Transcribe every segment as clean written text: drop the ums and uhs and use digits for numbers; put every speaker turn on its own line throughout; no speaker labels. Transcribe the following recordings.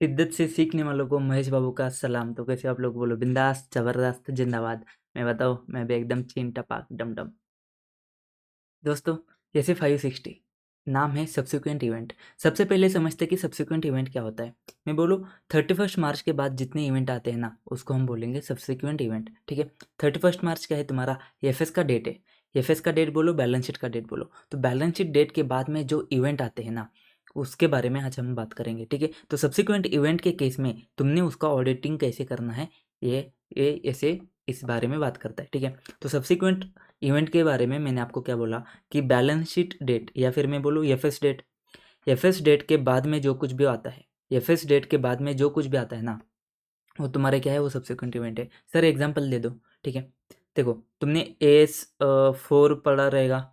शिद्दत से सीखने वालों को महेश बाबू का सलाम। तो कैसे आप लोग बोलो? बिंदास, जबरदस्त, जिंदाबाद। मैं बताऊँ, मैं भी एकदम चीन टपाक डम डम। दोस्तों, जैसे 560 नाम है सब्सिक्वेंट इवेंट। सबसे पहले समझते हैं कि सब्सिक्वेंट इवेंट क्या होता है। मैं बोलूँ 31 मार्च के बाद जितने इवेंट आते हैं ना, उसको हम बोलेंगे सब्सिक्वेंट इवेंट। ठीक है, 31 मार्च क्या है तुम्हारा? एफएस का डेट है। एफएस का डेट बोलो, बैलेंस शीट का डेट बोलो। तो बैलेंस शीट डेट के बाद में जो इवेंट आते हैं ना, उसके बारे में आज हम बात करेंगे। ठीक है, तो सब्सिक्वेंट इवेंट के केस में तुमने उसका ऑडिटिंग कैसे करना है, ये ऐसे इस बारे में बात करता है। ठीक है, तो सब्सिक्वेंट इवेंट के बारे में मैंने आपको क्या बोला कि बैलेंस शीट डेट या फिर मैं बोलूँ एफएस डेट। एफएस डेट के बाद में जो कुछ भी आता है, एफएस डेट के बाद में जो कुछ भी आता है ना, वो तुम्हारे क्या है, वो सब्सिक्वेंट इवेंट है। सर एग्जांपल दे दो। ठीक है, देखो तुमने एएस 4 पढ़ा रहेगा,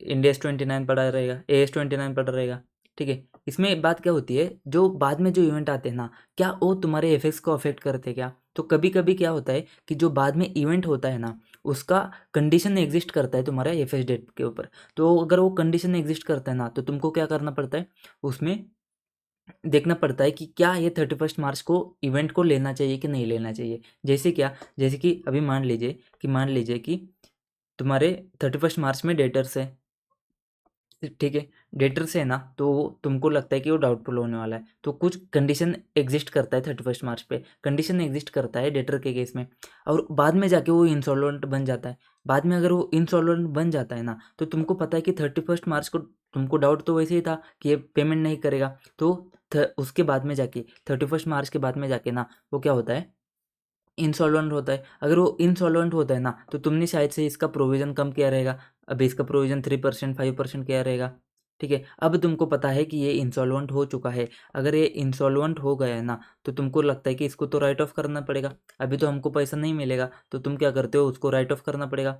इंडेस 29 पढ़ा रहेगा, एएस 29 पढ़ा रहेगा। ठीक है, इसमें बात क्या होती है, जो बाद में जो इवेंट आते हैं ना, क्या वो तुम्हारे एफएक्स को अफेक्ट करते हैं क्या? तो कभी कभी क्या होता है कि जो बाद में इवेंट होता है ना, उसका कंडीशन एग्जिस्ट करता है तुम्हारा एफएस डेट के ऊपर। तो अगर वो कंडीशन एग्जिस्ट करता है ना, तो तुमको क्या करना पड़ता है, उसमें देखना पड़ता है कि क्या ये 31 मार्च को इवेंट को लेना चाहिए कि नहीं लेना चाहिए। जैसे क्या, जैसे कि अभी मान लीजिए कि तुम्हारे 31 मार्च में डेटर्स है। ठीक है, डेटर से है ना, तो तुमको लगता है कि वो डाउटफुल होने वाला है, तो कुछ कंडीशन एग्जिस्ट करता है 31 मार्च पे, कंडीशन एग्जिस्ट करता है डेटर के केस में, और बाद में जाके वो इंसॉल्वेंट बन जाता है। बाद में अगर वो इंसॉल्वेंट बन जाता है ना, तो तुमको पता है कि 31 मार्च को तुमको डाउट तो वैसे ही था कि ये पेमेंट नहीं करेगा। तो उसके बाद में जाके 31 मार्च के बाद में जाके ना, वो क्या होता है, इंसॉल्वेंट होता है। अगर वो इंसॉल्वेंट होता है ना, तो तुमने शायद से इसका प्रोविज़न कम किया रहेगा। अभी इसका प्रोविज़न 3% 5% किया रहेगा। ठीक है, अब तुमको पता है कि ये इंसॉल्वेंट हो चुका है। अगर ये इंसॉल्वेंट हो गया है ना, तो तुमको लगता है कि इसको तो राइट ऑफ करना पड़ेगा। अभी तो हमको पैसा नहीं मिलेगा, तो तुम क्या करते हो, उसको राइट ऑफ करना पड़ेगा।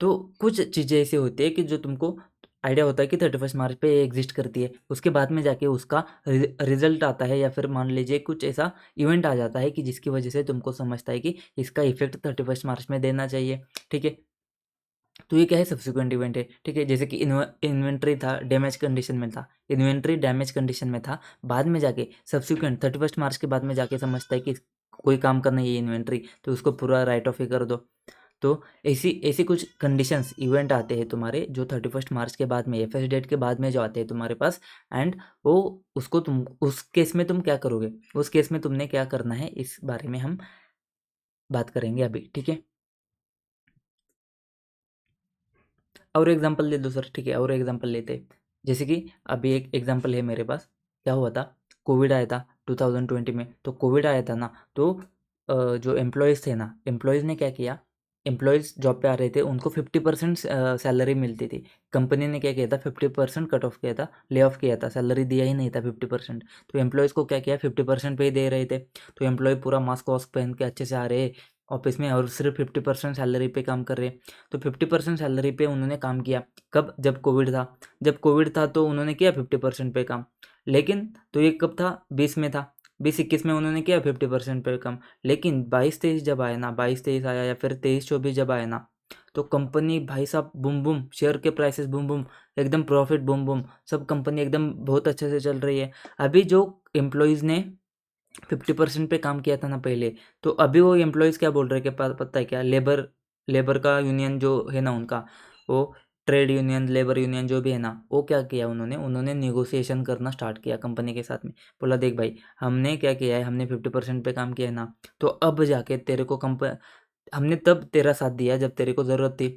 तो कुछ चीज़ें ऐसी होती है कि जो तुमको आइडिया होता है कि 31 मार्च पे ये एग्जिस्ट करती है, उसके बाद में जाके उसका रिजल्ट आता है, या फिर मान लीजिए कुछ ऐसा इवेंट आ जाता है कि जिसकी वजह से तुमको समझता है कि इसका इफेक्ट 31 मार्च में देना चाहिए। ठीक है, तो ये क्या है, सब्सिक्वेंट इवेंट है। ठीक है, जैसे कि इन्वेंट्री था, डैमेज कंडीशन में था, इन्वेंट्री डैमेज कंडीशन में था, बाद में जाके सब्सिक्वेंट 31 मार्च के बाद में जाके समझता है कि कोई काम का नहीं है इन्वेंट्री, तो उसको पूरा राइट ऑफ ही कर दो। तो ऐसी ऐसी कुछ कंडीशंस इवेंट आते हैं तुम्हारे, जो 31 मार्च के बाद में एफएस डेट के बाद में जो आते हैं तुम्हारे पास। एंड वो उसको तुम उस केस में तुम क्या करोगे, उस केस में तुमने क्या करना है, इस बारे में हम बात करेंगे अभी। ठीक है, और एग्जांपल दे दो सर। ठीक है, और एग्जांपल लेते हैं। जैसे कि अभी एक एग्जांपल है मेरे पास। क्या हुआ था, कोविड आया था 2020 में। तो कोविड आया था ना, तो जो एम्प्लॉयज़ थे ना, एम्प्लॉयज़ ने क्या किया, एम्प्लॉयज़ जॉब पे आ रहे थे, उनको 50% सैलरी मिलती थी। कंपनी ने क्या किया था, 50% कट ऑफ किया था, ले ऑफ किया था, सैलरी दिया ही नहीं था 50%। तो एम्प्लॉयज़ को क्या किया, 50% पे ही दे रहे थे। तो एम्प्लॉय पूरा मास्क वास्क पहन के अच्छे से आ रहे ऑफिस में, और सिर्फ 50% सैलरी पे काम कर रहे। तो 50% सैलरी पे उन्होंने काम किया। कब? जब कोविड था। जब कोविड था तो उन्होंने किया 50% पे काम। लेकिन तो ये कब था, 20 में था। 20-21 में उन्होंने किया 50% पे काम। लेकिन 22-23 जब आया ना, 22-23 आया, या फिर 23-24 जब आया ना, तो कंपनी भाई साहब बूम बूम, शेयर के प्राइसेस बूम बूम, एकदम प्रॉफिट बूम बूम, सब कंपनी एकदम बहुत अच्छे से चल रही है। अभी जो एम्प्लॉयज़ ने 50% पे काम किया था ना पहले, तो अभी वो एम्प्लॉयज़ क्या बोल रहे हैं कि पता है क्या, लेबर लेबर का यूनियन जो है ना उनका, वो ट्रेड यूनियन, लेबर यूनियन जो भी है ना, वो क्या किया, उन्होंने उन्होंने नेगोशिएशन करना स्टार्ट किया कंपनी के साथ में। बोला देख भाई, हमने क्या किया है, हमने 50% पे काम किया है ना, तो अब जाके तेरे को हमने तब तेरा साथ दिया जब तेरे को ज़रूरत थी,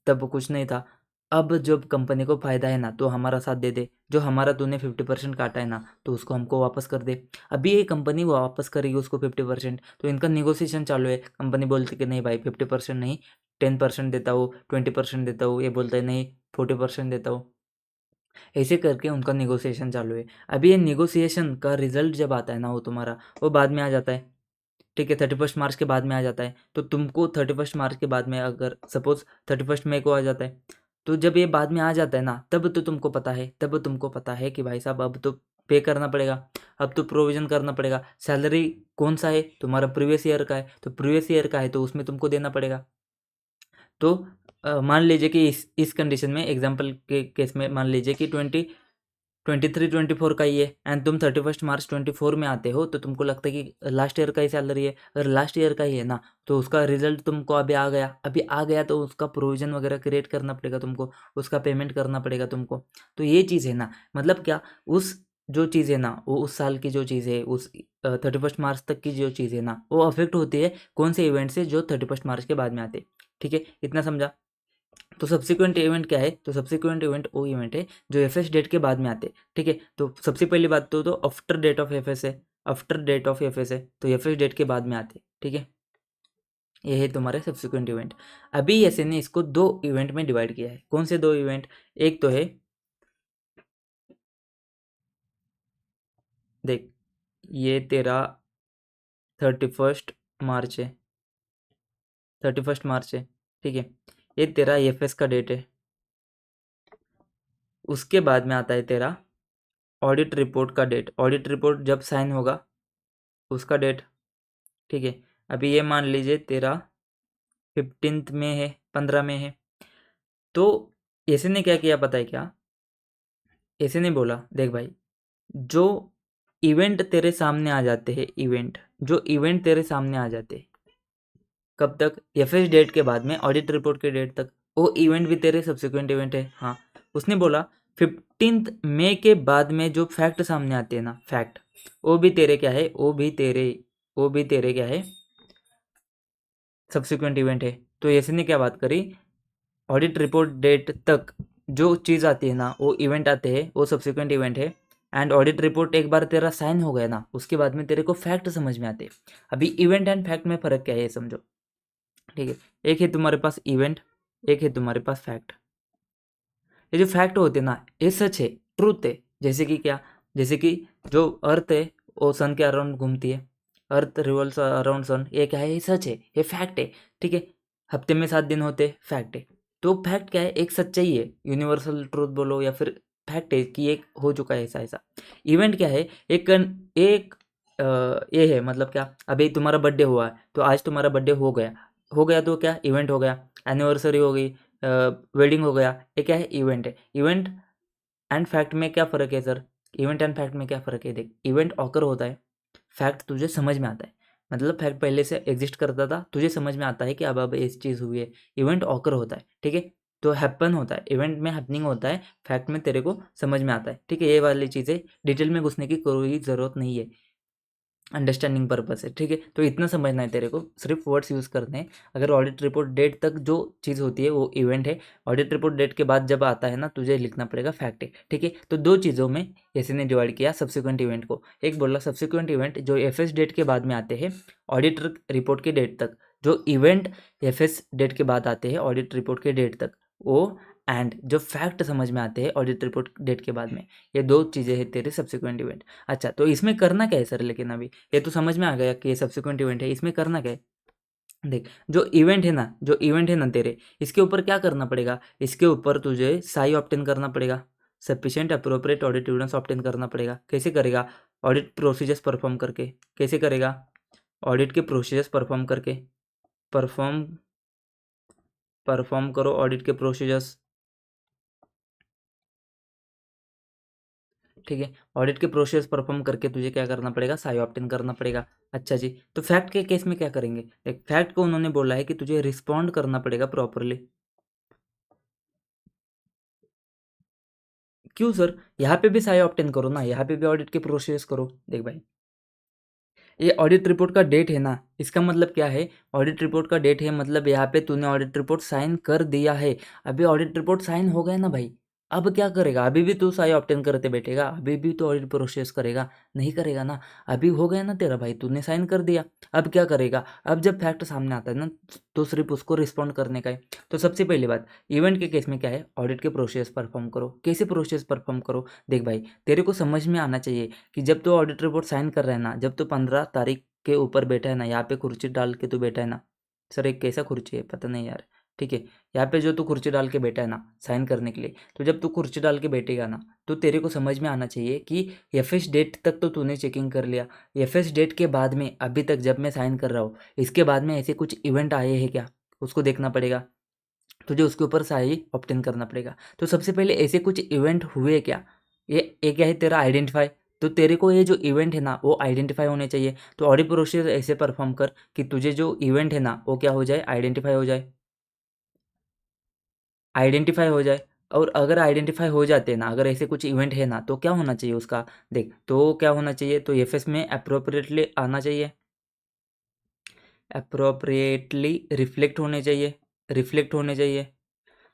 तब कुछ नहीं था। अब जब कंपनी को फ़ायदा है ना, तो हमारा साथ दे दे। जो हमारा तूने 50% काटा है ना, तो उसको हमको वापस कर दे। अभी ये कंपनी वापस करेगी उसको 50%, तो इनका नेगोशिएशन चालू है। कंपनी बोलती कि नहीं भाई, 50% नहीं, 10% देता हूँ, 20% देता हूँ। ये बोलता है नहीं, 40% देता हूँ। ऐसे करके उनका नेगोशिएशन चालू है। अभी ये नेगोशिएशन का रिजल्ट जब आता है ना, वो तुम्हारा वो बाद में आ जाता है। ठीक है, 31 मार्च के बाद में आ जाता है। तो तुमको 31 मार्च के बाद में, अगर सपोज़ 31 मई को आ जाता है, तो जब ये बाद में आ जाता है ना, तब तो तुमको पता है, तब तुमको पता है कि भाई साहब अब तो पे करना पड़ेगा, अब तो प्रोविज़न करना पड़ेगा। सैलरी कौन-सा है? तुम्हारा प्रीवियस ईयर का है, तो प्रीवियस ईयर का है तो उसमें तुमको देना पड़ेगा। तो मान लीजिए कि इस कंडीशन में, एग्ज़ाम्पल के केस में मान लीजिए कि 23-24 का ही है एंड तुम 31 मार्च 24 में आते हो, तो तुमको लगता है कि लास्ट ईयर का ही सैलरी है। अगर लास्ट ईयर का ही है ना, तो उसका रिजल्ट तुमको अभी आ गया तो उसका प्रोविजन वगैरह क्रिएट करना पड़ेगा तुमको, उसका पेमेंट करना पड़ेगा तुमको। तो ये चीज़ है ना, मतलब क्या, उस जो चीज़ है ना, वो उस साल की जो चीज़ है, उस 31 मार्च तक की जो चीज़ है ना, वो अफेक्ट होती है कौन से इवेंट से, जो 31 मार्च के बाद में आते हैं। ठीक है, इतना समझा। तो सब्सिक्वेंट इवेंट क्या है, तो सब्सिक्वेंट इवेंट वो इवेंट है जो एफएस डेट के बाद में आते हैं। ठीक है, तो सबसे पहली बात तो आफ्टर डेट ऑफ एफएस है, आफ्टर डेट ऑफ एफएस है, तो एफएस डेट के बाद में आते हैं। ठीक है, ये है तुम्हारे सब्सिक्वेंट इवेंट। अभी ऐसे ने इसको दो इवेंट में डिवाइड किया है। कौन से दो इवेंट, एक तो है, देख ये तेरा 31 मार्च है, 31 मार्च है। ठीक है, ये तेरा एफएस का डेट है। उसके बाद में आता है तेरा ऑडिट रिपोर्ट का डेट, ऑडिट रिपोर्ट जब साइन होगा उसका डेट। ठीक है, अभी ये मान लीजिए तेरा 15 में है, 15 में है। तो ऐसे ने क्या किया पता है क्या, ऐसे ने बोला देख भाई, जो इवेंट तेरे सामने आ जाते हैं, इवेंट जो इवेंट तेरे सामने आ जाते हैं कब तक, एफएस डेट के बाद में, ऑडिट रिपोर्ट के डेट तक, वो इवेंट भी तेरे सब्सिक्वेंट इवेंट है। हाँ, उसने बोला 15 मई के बाद में जो फैक्ट सामने आते हैं ना, फैक्ट, वो भी तेरे क्या है, वो भी तेरे क्या है, सब्सिक्वेंट इवेंट है। तो ऐसे ने क्या बात करी, ऑडिट रिपोर्ट डेट तक जो चीज़ आती है ना, वो इवेंट आते हैं, वो सब्सिक्वेंट इवेंट है। एंड ऑडिट रिपोर्ट एक बार तेरा साइन हो गया ना, उसके बाद में तेरे को फैक्ट समझ में आते हैं। अभी इवेंट एंड फैक्ट में फ़र्क क्या है ये समझो। ठीक है, एक है तुम्हारे पास इवेंट, एक है तुम्हारे पास फैक्ट। ये जो फैक्ट होते हैं ना, ये सच है, ट्रूथ है। जैसे कि क्या, जैसे कि जो अर्थ है वो सन के अराउंड घूमती है, अर्थ रिवॉल्व्स अराउंड सन, ये क्या है, ये सच है, ये फैक्ट है। ठीक है, हफ्ते में 7 दिन होते, फैक्ट है। तो फैक्ट क्या है, एक सच्चाई है, यूनिवर्सल ट्रूथ बोलो या फिर फैक्ट है कि एक हो चुका है ऐसा ऐसा। इवेंट क्या है, एक ये है, मतलब क्या, अभी तुम्हारा बर्थडे हुआ है, तो आज तुम्हारा बर्थडे हो गया तो क्या, इवेंट हो गया। एनिवर्सरी हो गई, वेडिंग हो गया, ये क्या है, इवेंट है। इवेंट एंड फैक्ट में क्या फ़र्क है सर, इवेंट एंड फैक्ट में क्या फ़र्क है, देख इवेंट ऑकर होता है, फैक्ट तुझे समझ में आता है। मतलब फैक्ट पहले से एग्जिस्ट करता था, तुझे समझ में आता है कि अब ऐसी चीज़ हुई है। इवेंट ऑकर होता है, ठीक है, तो हैपन होता है, इवेंट में हैपनिंग होता है, फैक्ट में तेरे को समझ में आता है। ठीक है, ये वाली चीज़ें डिटेल में घुसने की कोई ज़रूरत नहीं है, अंडरस्टैंडिंग पर्पस है। ठीक है, तो इतना समझना है तेरे को, सिर्फ वर्ड्स यूज़ करने हैं। अगर ऑडिट रिपोर्ट डेट तक जो चीज़ होती है वो इवेंट है, ऑडिट रिपोर्ट डेट के बाद जब आता है ना, तुझे लिखना पड़ेगा फैक्ट है। ठीक है, तो दो चीज़ों में ऐसे ने डिवाइड किया सब्सिक्वेंट इवेंट को। एक बोला सब्सिक्वेंट इवेंट जो एफएस डेट के बाद में आते हैं ऑडिट रिपोर्ट के डेट तक, जो इवेंट एफएस डेट के बाद आते हैं ऑडिट रिपोर्ट के डेट तक वो, एंड जो फैक्ट समझ में आते हैं ऑडिट रिपोर्ट डेट के बाद में, ये दो चीज़ें हैं तेरे सब्सिक्वेंट इवेंट। अच्छा, तो इसमें करना क्या है सर, लेकिन अभी ये तो समझ में आ गया कि ये सब्सिक्वेंट इवेंट है, इसमें करना क्या है, देख जो इवेंट है ना तेरे, इसके ऊपर क्या करना पड़ेगा, इसके ऊपर तुझे साई ऑप्टेन करना पड़ेगा, sufficient appropriate audit evidence obtain करना पड़ेगा। कैसे करेगा, ऑडिट प्रोसीजर्स परफॉर्म करके। कैसे करेगा, ऑडिट के प्रोसीजर्स परफॉर्म करके, परफॉर्म परफॉर्म करो ऑडिट के प्रोसीजर्स। ठीक है, ऑडिट के प्रोसेस परफॉर्म करके तुझे क्या करना पड़ेगा, साई ऑप्टेन करना पड़ेगा। अच्छा जी, तो फैक्ट के केस में क्या करेंगे, एक फैक्ट को उन्होंने बोला है कि तुझे रिस्पॉन्ड करना पड़ेगा प्रॉपरली। क्यों सर, यहाँ पे भी साई ऑप्टेन करो ना, यहाँ पे भी ऑडिट के प्रोसेस करो। देख भाई, ये ऑडिट रिपोर्ट का डेट है ना, इसका मतलब क्या है, ऑडिट रिपोर्ट का डेट है, मतलब यहाँ पे तूने ऑडिट रिपोर्ट साइन कर दिया है। अभी ऑडिट रिपोर्ट साइन हो गया ना भाई, अब क्या करेगा, अभी भी तू साई ऑप्टेन करते बैठेगा, अभी भी तो ऑडिट प्रोसेस करेगा, नहीं करेगा ना। अभी हो गया ना तेरा भाई, तूने साइन कर दिया, अब क्या करेगा, अब जब फैक्ट सामने आता है ना, तो सिर्फ उसको रिस्पॉन्ड करने का है। तो सबसे पहली बात, इवेंट के केस में क्या है, ऑडिट के प्रोसेस परफॉर्म करो। कैसे प्रोसेस परफॉर्म करो, देख भाई तेरे को समझ में आना चाहिए कि जब तो ऑडिट रिपोर्ट साइन कर रहा है ना, जब तो 15 तारीख के ऊपर बैठा है ना, यहाँ पे कुर्सी डाल के तो बैठा है ना, सर एक कैसा कुर्सी है पता नहीं यार। ठीक है, यहाँ पे जो तू कुर्सी डाल के बैठा है ना साइन करने के लिए, तो जब तू कुर्सी डाल के बैठेगा ना, तो तेरे को समझ में आना चाहिए कि एफएस डेट तक तो तूने चेकिंग कर लिया, एफएस डेट के बाद में अभी तक जब मैं साइन कर रहा हूँ, इसके बाद में ऐसे कुछ इवेंट आए हैं क्या, उसको देखना पड़ेगा, तुझे उसके ऊपर सही ऑप्टेन करना पड़ेगा। तो सबसे पहले ऐसे कुछ इवेंट हुए क्या, ये क्या है तेरा आइडेंटिफाई। तो तेरे को ये जो इवेंट है ना वो आइडेंटिफाई होने चाहिए। तो ऑडिट प्रोसेस ऐसे परफॉर्म कर कि तुझे जो इवेंट है ना वो क्या हो जाए, आइडेंटिफाई हो जाए, आइडेंटिफाई हो जाए। और अगर आइडेंटिफाई हो जाते हैं ना, अगर ऐसे कुछ इवेंट है ना तो क्या होना चाहिए उसका, देख तो क्या होना चाहिए, तो एफएस में अप्रोप्रिएटली आना चाहिए, अप्रोप्रिएटली रिफ्लेक्ट होने चाहिए, रिफ्लेक्ट होने चाहिए।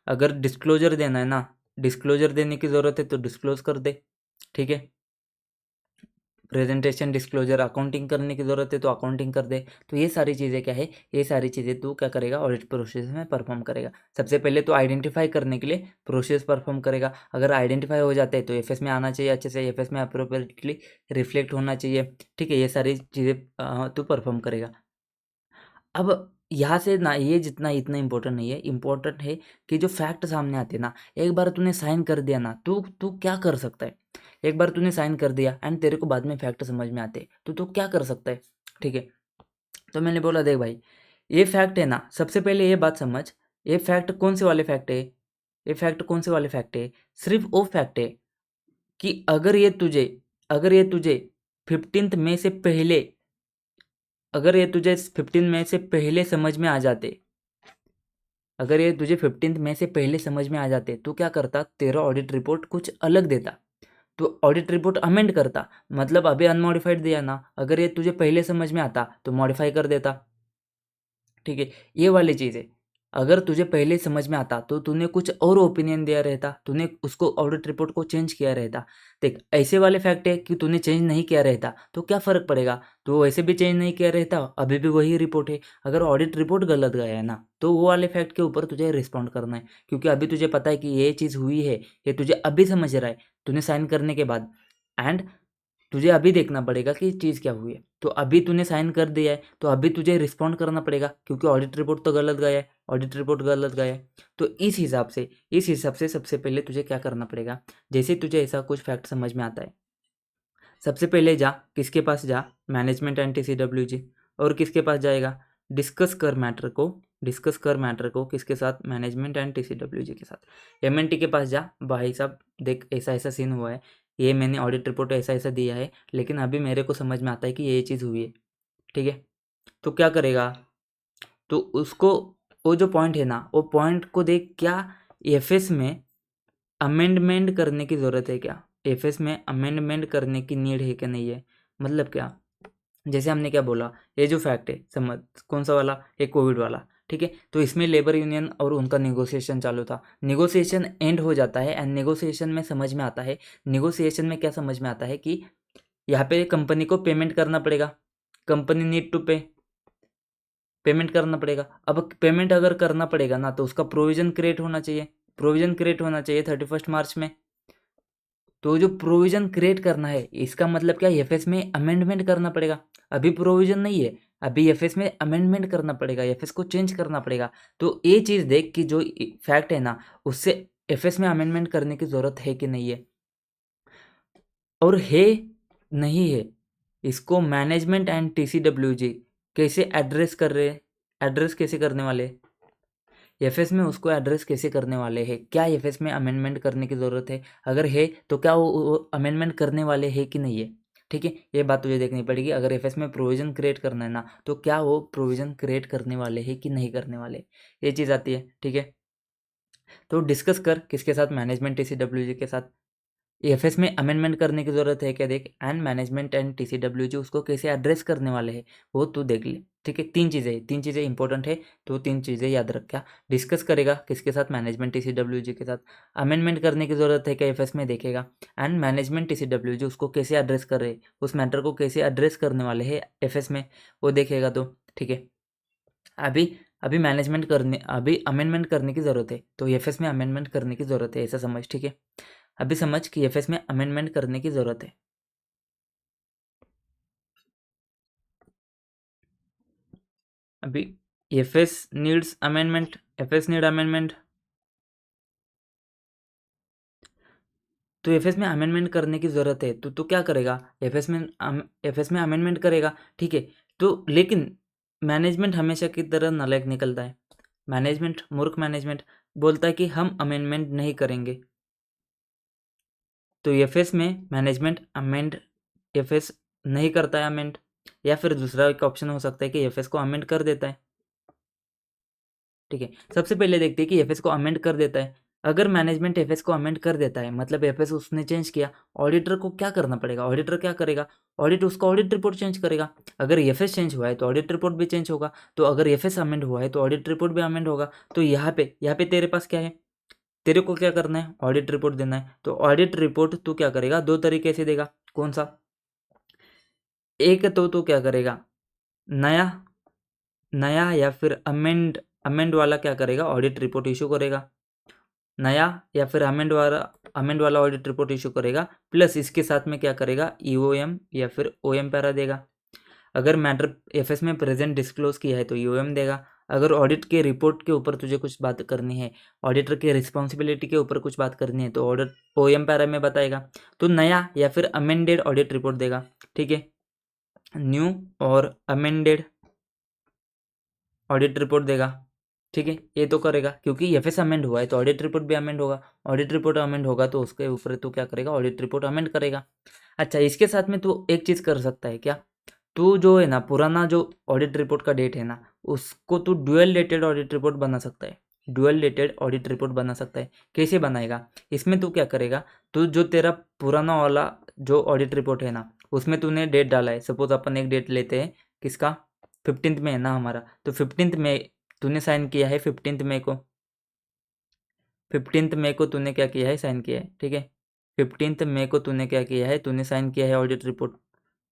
अगर डिस्क्लोजर देना है ना, डिस्क्लोजर देने की ज़रूरत है तो डिस्क्लोज कर दे, ठीक है। प्रेजेंटेशन डिस्क्लोजर अकाउंटिंग करने की ज़रूरत है तो अकाउंटिंग कर दे। तो ये सारी चीज़ें क्या है, ये सारी चीज़ें तू क्या करेगा, ऑडिट प्रोसेस में परफॉर्म करेगा। सबसे पहले तो आइडेंटिफाई करने के लिए प्रोसेस परफॉर्म करेगा। अगर आइडेंटिफाई हो जाते हैं तो एफएस में आना चाहिए, अच्छे से एफएस में अप्रोप्रिएटली रिफ्लेक्ट होना चाहिए, ठीक है। ये सारी चीज़ें तू परफॉर्म करेगा। अब यहाँ से ना ये जितना इतना इम्पोर्टेंट नहीं है, इम्पोर्टेंट है कि जो फैक्ट सामने आते हैं ना, एक बार तूने साइन कर दिया ना, तू तू क्या कर सकता है। एक बार तूने साइन कर दिया एंड तेरे को बाद में फैक्ट समझ में आते तो तू क्या कर सकता है, ठीक है। तो मैंने बोला देख भाई, ये फैक्ट है ना, सबसे पहले ये बात समझ, ये फैक्ट कौन से वाले फैक्ट है, ये फैक्ट कौन से वाले फैक्ट है, सिर्फ वो फैक्ट है कि अगर ये तुझे 15 मई से पहले, अगर ये तुझे 15 मई से पहले समझ में आ जाते, अगर ये तुझे 15 मई से पहले समझ में आ जाते तो क्या करता, तेरा ऑडिट रिपोर्ट कुछ अलग देता। तो ऑडिट रिपोर्ट अमेंड करता, मतलब अभी अनमॉडिफाइड दिया ना, अगर ये तुझे पहले समझ में आता तो मॉडिफाई कर देता, ठीक है। ये वाली चीज़ है, अगर तुझे पहले समझ में आता तो तूने कुछ और ओपिनियन दिया रहता, तूने उसको ऑडिट रिपोर्ट को चेंज किया रहता। देख ऐसे वाले फैक्ट है कि तूने चेंज नहीं किया रहता तो क्या फ़र्क पड़ेगा, तो वैसे भी चेंज नहीं किया रहता, अभी भी वही रिपोर्ट है। अगर ऑडिट रिपोर्ट गलत गया है ना तो वो वाले फैक्ट के ऊपर तुझे रिस्पॉन्ड करना है, क्योंकि अभी तुझे पता है कि ये चीज़ हुई है, ये तुझे अभी समझ रहा है, तूने साइन करने के बाद। एंड तुझे अभी देखना पड़ेगा कि चीज़ क्या हुई है। तो अभी तूने साइन कर दिया है तो अभी तुझे रिस्पॉन्ड करना पड़ेगा, क्योंकि ऑडिट रिपोर्ट तो गलत गया है, ऑडिट रिपोर्ट गलत गया है। तो इस हिसाब से सबसे पहले तुझे क्या करना पड़ेगा, जैसे तुझे ऐसा कुछ फैक्ट समझ में आता है, सबसे पहले जा किसके पास जा, मैनेजमेंट एंड टीसीडब्ल्यूजी। और किसके पास जाएगा, डिस्कस कर मैटर को, डिस्कस कर मैटर को किसके साथ, मैनेजमेंट एंड टीसीडब्ल्यूजी के साथ। एमएनटी के पास जा, भाई साहब देख ऐसा ऐसा सीन हुआ है, ये मैंने ऑडिट रिपोर्ट ऐसा ऐसा दिया है, लेकिन अभी मेरे को समझ में आता है कि ये चीज़ हुई है, ठीक है। तो क्या करेगा, तो उसको वो जो पॉइंट है ना वो पॉइंट को देख, क्या एफएस में अमेंडमेंट करने की ज़रूरत है क्या, एफएस में अमेंडमेंट करने की नीड है क्या नहीं है। मतलब क्या, जैसे हमने क्या बोला, ये जो फैक्ट है समझ, कौन सा वाला, ये कोविड वाला, ठीक है। तो इसमें लेबर यूनियन और उनका नेगोशिएशन चालू था, नेगोशिएशन एंड हो जाता है एंड नेगोशिएशन में समझ में आता है, नेगोशिएशन में क्या समझ में आता है कि यहाँ पे कंपनी को पेमेंट करना पड़ेगा, कंपनी नीड टू पे, पेमेंट करना पड़ेगा। अब पेमेंट अगर करना पड़ेगा ना तो उसका प्रोविज़न क्रिएट होना चाहिए, प्रोविज़न क्रिएट होना चाहिए 31 मार्च में। तो जो प्रोविज़न क्रिएट करना है इसका मतलब क्या, एफएस में अमेंडमेंट करना पड़ेगा। अभी प्रोविज़न नहीं है, अभी एफएस में अमेंडमेंट करना पड़ेगा, एफएस को चेंज करना पड़ेगा। तो ये चीज़ देख कि जो फैक्ट है ना उससे एफएस में अमेंडमेंट करने की ज़रूरत है कि नहीं है, और है नहीं है, इसको मैनेजमेंट एंड टीसीडब्ल्यूजी कैसे एड्रेस कर रहे हैं, एड्रेस कैसे करने वाले हैं? एफएस में उसको एड्रेस कैसे करने वाले हैं, क्या एफएस में अमेंडमेंट करने की ज़रूरत है, अगर है तो क्या वो अमेंडमेंट करने वाले हैं कि नहीं है, ठीक है। ये बात तुझे देखनी पड़ेगी, अगर एफएस में प्रोविज़न क्रिएट करना है ना तो क्या वो प्रोविज़न क्रिएट करने वाले हैं कि नहीं करने वाले, ये चीज़ आती है, ठीक है। तो डिस्कस कर किसके साथ, मैनेजमेंट टीसीडब्ल्यूजी के साथ। एफएस में अमेंडमेंट करने की ज़रूरत है क्या देख, एंड मैनेजमेंट एंड टीसीडब्ल्यूजी उसको कैसे एड्रेस करने वाले हैं वो तू देख ले, ठीक है। तीन चीज़ें इंपॉर्टेंट है, तो तीन चीज़ें याद रख क्या, डिस्कस करेगा किसके साथ, मैनेजमेंट टीसीडब्ल्यूजी के साथ। अमेंडमेंट करने की ज़रूरत है क्या एफएस में देखेगा, एंड मैनेजमेंट टीसीडब्ल्यूजी उसको कैसे एड्रेस कर रहे, उस मैटर को कैसे एड्रेस करने वाले हैं एफएस में, वो देखेगा तो, ठीक है। अभी अभी मैनेजमेंट करने, अभी अमेंडमेंट करने की ज़रूरत है तो एफएस में अमेंडमेंट करने की ज़रूरत है, ऐसा समझ, ठीक है। अभी समझ कि एफएस में अमेंडमेंट करने की ज़रूरत है। अभी FS needs amendment, FS need amendment, तो एफएस में अमेंडमेंट करने की ज़रूरत है तो क्या करेगा, एफएस में अमेंडमेंट करेगा, ठीक है। तो लेकिन मैनेजमेंट हमेशा की तरह नालायक निकलता है, मैनेजमेंट मूर्ख मैनेजमेंट बोलता है कि हम अमेंडमेंट नहीं करेंगे, तो एफएस में मैनेजमेंट अमेंड एफएस नहीं करता है अमेंड, या फिर दूसरा एक ऑप्शन हो सकता है कि एफएस को अमेंड कर देता है। ठीक है, सबसे पहले देखते हैं कि एफएस को अमेंड कर देता है। अगर मैनेजमेंट एफएस को अमेंड कर देता है मतलब एफएस उसने चेंज किया, ऑडिटर को क्या करना पड़ेगा, ऑडिटर क्या करेगा, ऑडिट उसका ऑडिट रिपोर्ट चेंज करेगा। अगर एफएस चेंज हुआ है तो ऑडिट रिपोर्ट भी चेंज होगा, तो अगर एफएस अमेंड हुआ है तो ऑडिट रिपोर्ट भी अमेंड होगा। तो यहाँ पे तेरे पास क्या है, तेरे को क्या करना है, ऑडिट रिपोर्ट देना है। तो ऑडिट रिपोर्ट तू क्या करेगा, दो तरीके से देगा। कौन सा, एक तो तू क्या करेगा, नया नया या फिर अमेंड अमेंड वाला क्या करेगा, ऑडिट रिपोर्ट इशू करेगा। नया या फिर अमेंड वाला ऑडिट रिपोर्ट इशू करेगा, प्लस इसके साथ में क्या करेगा, ईओएम या फिर ओएम पैरा देगा। अगर मैटर एफएस में प्रेजेंट डिस्क्लोज किया है तो ईओएम देगा। अगर ऑडिट के रिपोर्ट के ऊपर तुझे कुछ बात करनी है, ऑडिटर के रिस्पॉन्सिबिलिटी के ऊपर कुछ बात करनी है, तो ऑडिट ओएम पैरा में बताएगा। तो नया या फिर अमेंडेड ऑडिट रिपोर्ट देगा। ठीक है, न्यू और अमेंडेड ऑडिट रिपोर्ट देगा। ठीक है, ये तो करेगा क्योंकि एफएस अमेंड हुआ है तो ऑडिट रिपोर्ट भी अमेंड होगा। ऑडिट रिपोर्ट अमेंड होगा तो उसके ऊपर तो क्या करेगा, ऑडिट रिपोर्ट अमेंड करेगा। अच्छा, इसके साथ में तू एक चीज़ कर सकता है क्या, तू जो है ना पुराना जो ऑडिट रिपोर्ट का डेट है ना, उसको तू ड्यूअल डेटेड ऑडिट रिपोर्ट बना सकता है। ड्यूअल डेटेड ऑडिट रिपोर्ट बना सकता है। कैसे बनाएगा, इसमें तू क्या करेगा, तू जो तेरा पुराना वाला जो ऑडिट रिपोर्ट है ना, उसमें तूने डेट डाला है। सपोज अपन एक डेट लेते हैं, किसका, 15 में है ना हमारा, तो 15 में तूने साइन किया है, 15 मई को तूने क्या किया है, साइन किया है। ठीक है, 15 मई को तूने क्या किया है, तूने साइन किया है ऑडिट रिपोर्ट।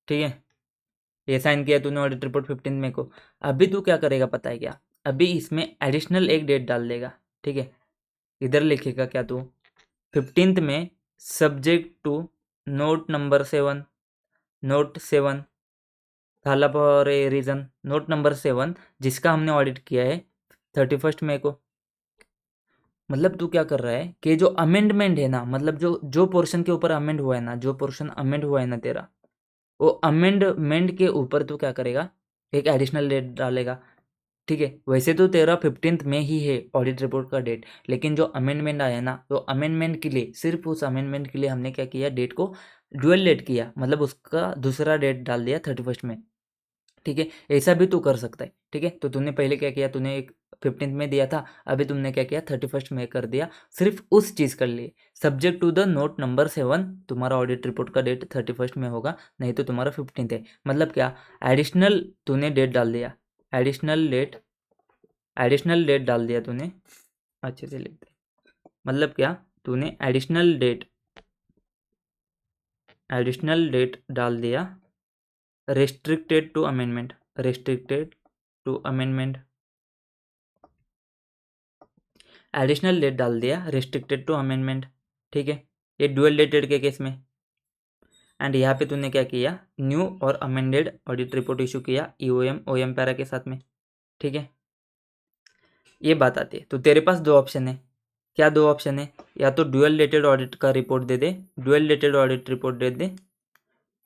ठीक है, ये साइन किया तूने ऑडिट रिपोर्ट 15 मई को। अभी तू क्या करेगा पता है क्या, अभी इसमें एडिशनल एक डेट डाल देगा। ठीक है, इधर लिखेगा क्या तू, 15 में subject to note number 7, note 7 थाला for a reason, note number 7 जिसका हमने ऑडिट किया है 31 मई को। मतलब तू क्या कर रहा है कि जो अमेंडमेंट है ना, मतलब जो पोर्शन के ऊपर अमेंड हुआ है ना, जो पोर्शन अमेंड हुआ है ना तेरा, वो अमेंडमेंट के ऊपर तू क्या करेगा, एक एडिशनल डेट डालेगा। ठीक है, वैसे तो तेरा 15 में ही है ऑडिट रिपोर्ट का डेट, लेकिन जो अमेंडमेंट आया ना, तो अमेंडमेंट के लिए, सिर्फ उस अमेंडमेंट के लिए हमने क्या किया, डेट को ड्यूअल डेट किया, मतलब उसका दूसरा डेट डाल दिया 31 में। ठीक है, ऐसा भी तू कर सकता है। ठीक है, तो तूने पहले क्या किया, तूने एक 15 में दिया था, अभी तुमने क्या किया 31 में कर दिया, सिर्फ उस चीज़ के लिए। Subject to the note number 7 तुम्हारा ऑडिट रिपोर्ट का डेट 31 में होगा, नहीं तो तुम्हारा 15 है। मतलब क्या, एडिशनल तूने डेट डाल दिया, एडिशनल डेट डाल दिया तूने, अच्छे से लिखते, मतलब क्या, तूने एडिशनल डेट डाल दिया, restricted to amendment, restricted to amendment, additional date डाल दिया, रेस्ट्रिक्टेड टू अमेंडमेंट। ठीक है, ये डुअल डेटेड के केस में। एंड यहाँ पे तूने क्या किया, न्यू और अमेंडेड ऑडिट रिपोर्ट इशू किया, ईओएम ओएम पैरा के साथ में। ठीक है, ये बात आती है। तो तेरे पास दो ऑप्शन है, क्या दो ऑप्शन है, या तो डुअल डेटेड ऑडिट का रिपोर्ट दे दे, डुअल डेटेड ऑडिट रिपोर्ट दे दे,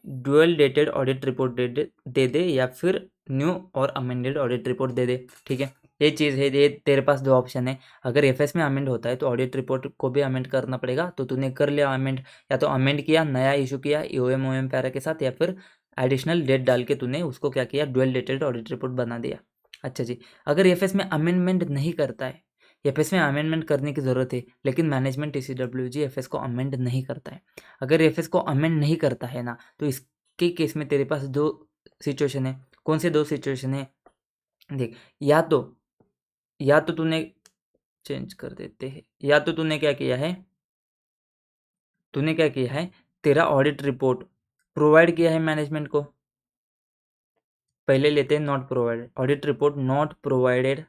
डुअल डेटेड ऑडिट रिपोर्ट दे दे, या फिर न्यू और अमेंडेड ऑडिट रिपोर्ट दे दे। ठीक है, ये चीज़ है, ये तेरे पास दो ऑप्शन है। अगर एफएस में अमेंड होता है तो ऑडिट रिपोर्ट को भी अमेंड करना पड़ेगा, तो तूने कर लिया अमेंड, या तो अमेंड किया, नया इशू किया ईओएम ओएम पैरा के साथ, या फिर एडिशनल डेट डाल के तूने उसको क्या किया, डुअल डेटेड ऑडिट रिपोर्ट बना दिया। अच्छा जी, अगर एफएस में अमेंडमेंट नहीं करता है, एफएस में अमेंडमेंट करने की ज़रूरत है, लेकिन मैनेजमेंट टीसीडब्ल्यूजी एफएस को अमेंड नहीं करता है। अगर एफएस को अमेंड नहीं करता है ना, तो इसके केस में तेरे पास दो सिचुएशन है। कौन से दो सिचुएशन है, देख, या तो तूने चेंज कर देते हैं, या तो तूने क्या किया है, तेरा ऑडिट रिपोर्ट प्रोवाइड किया है मैनेजमेंट को। पहले लेते हैं not provided, audit report not provided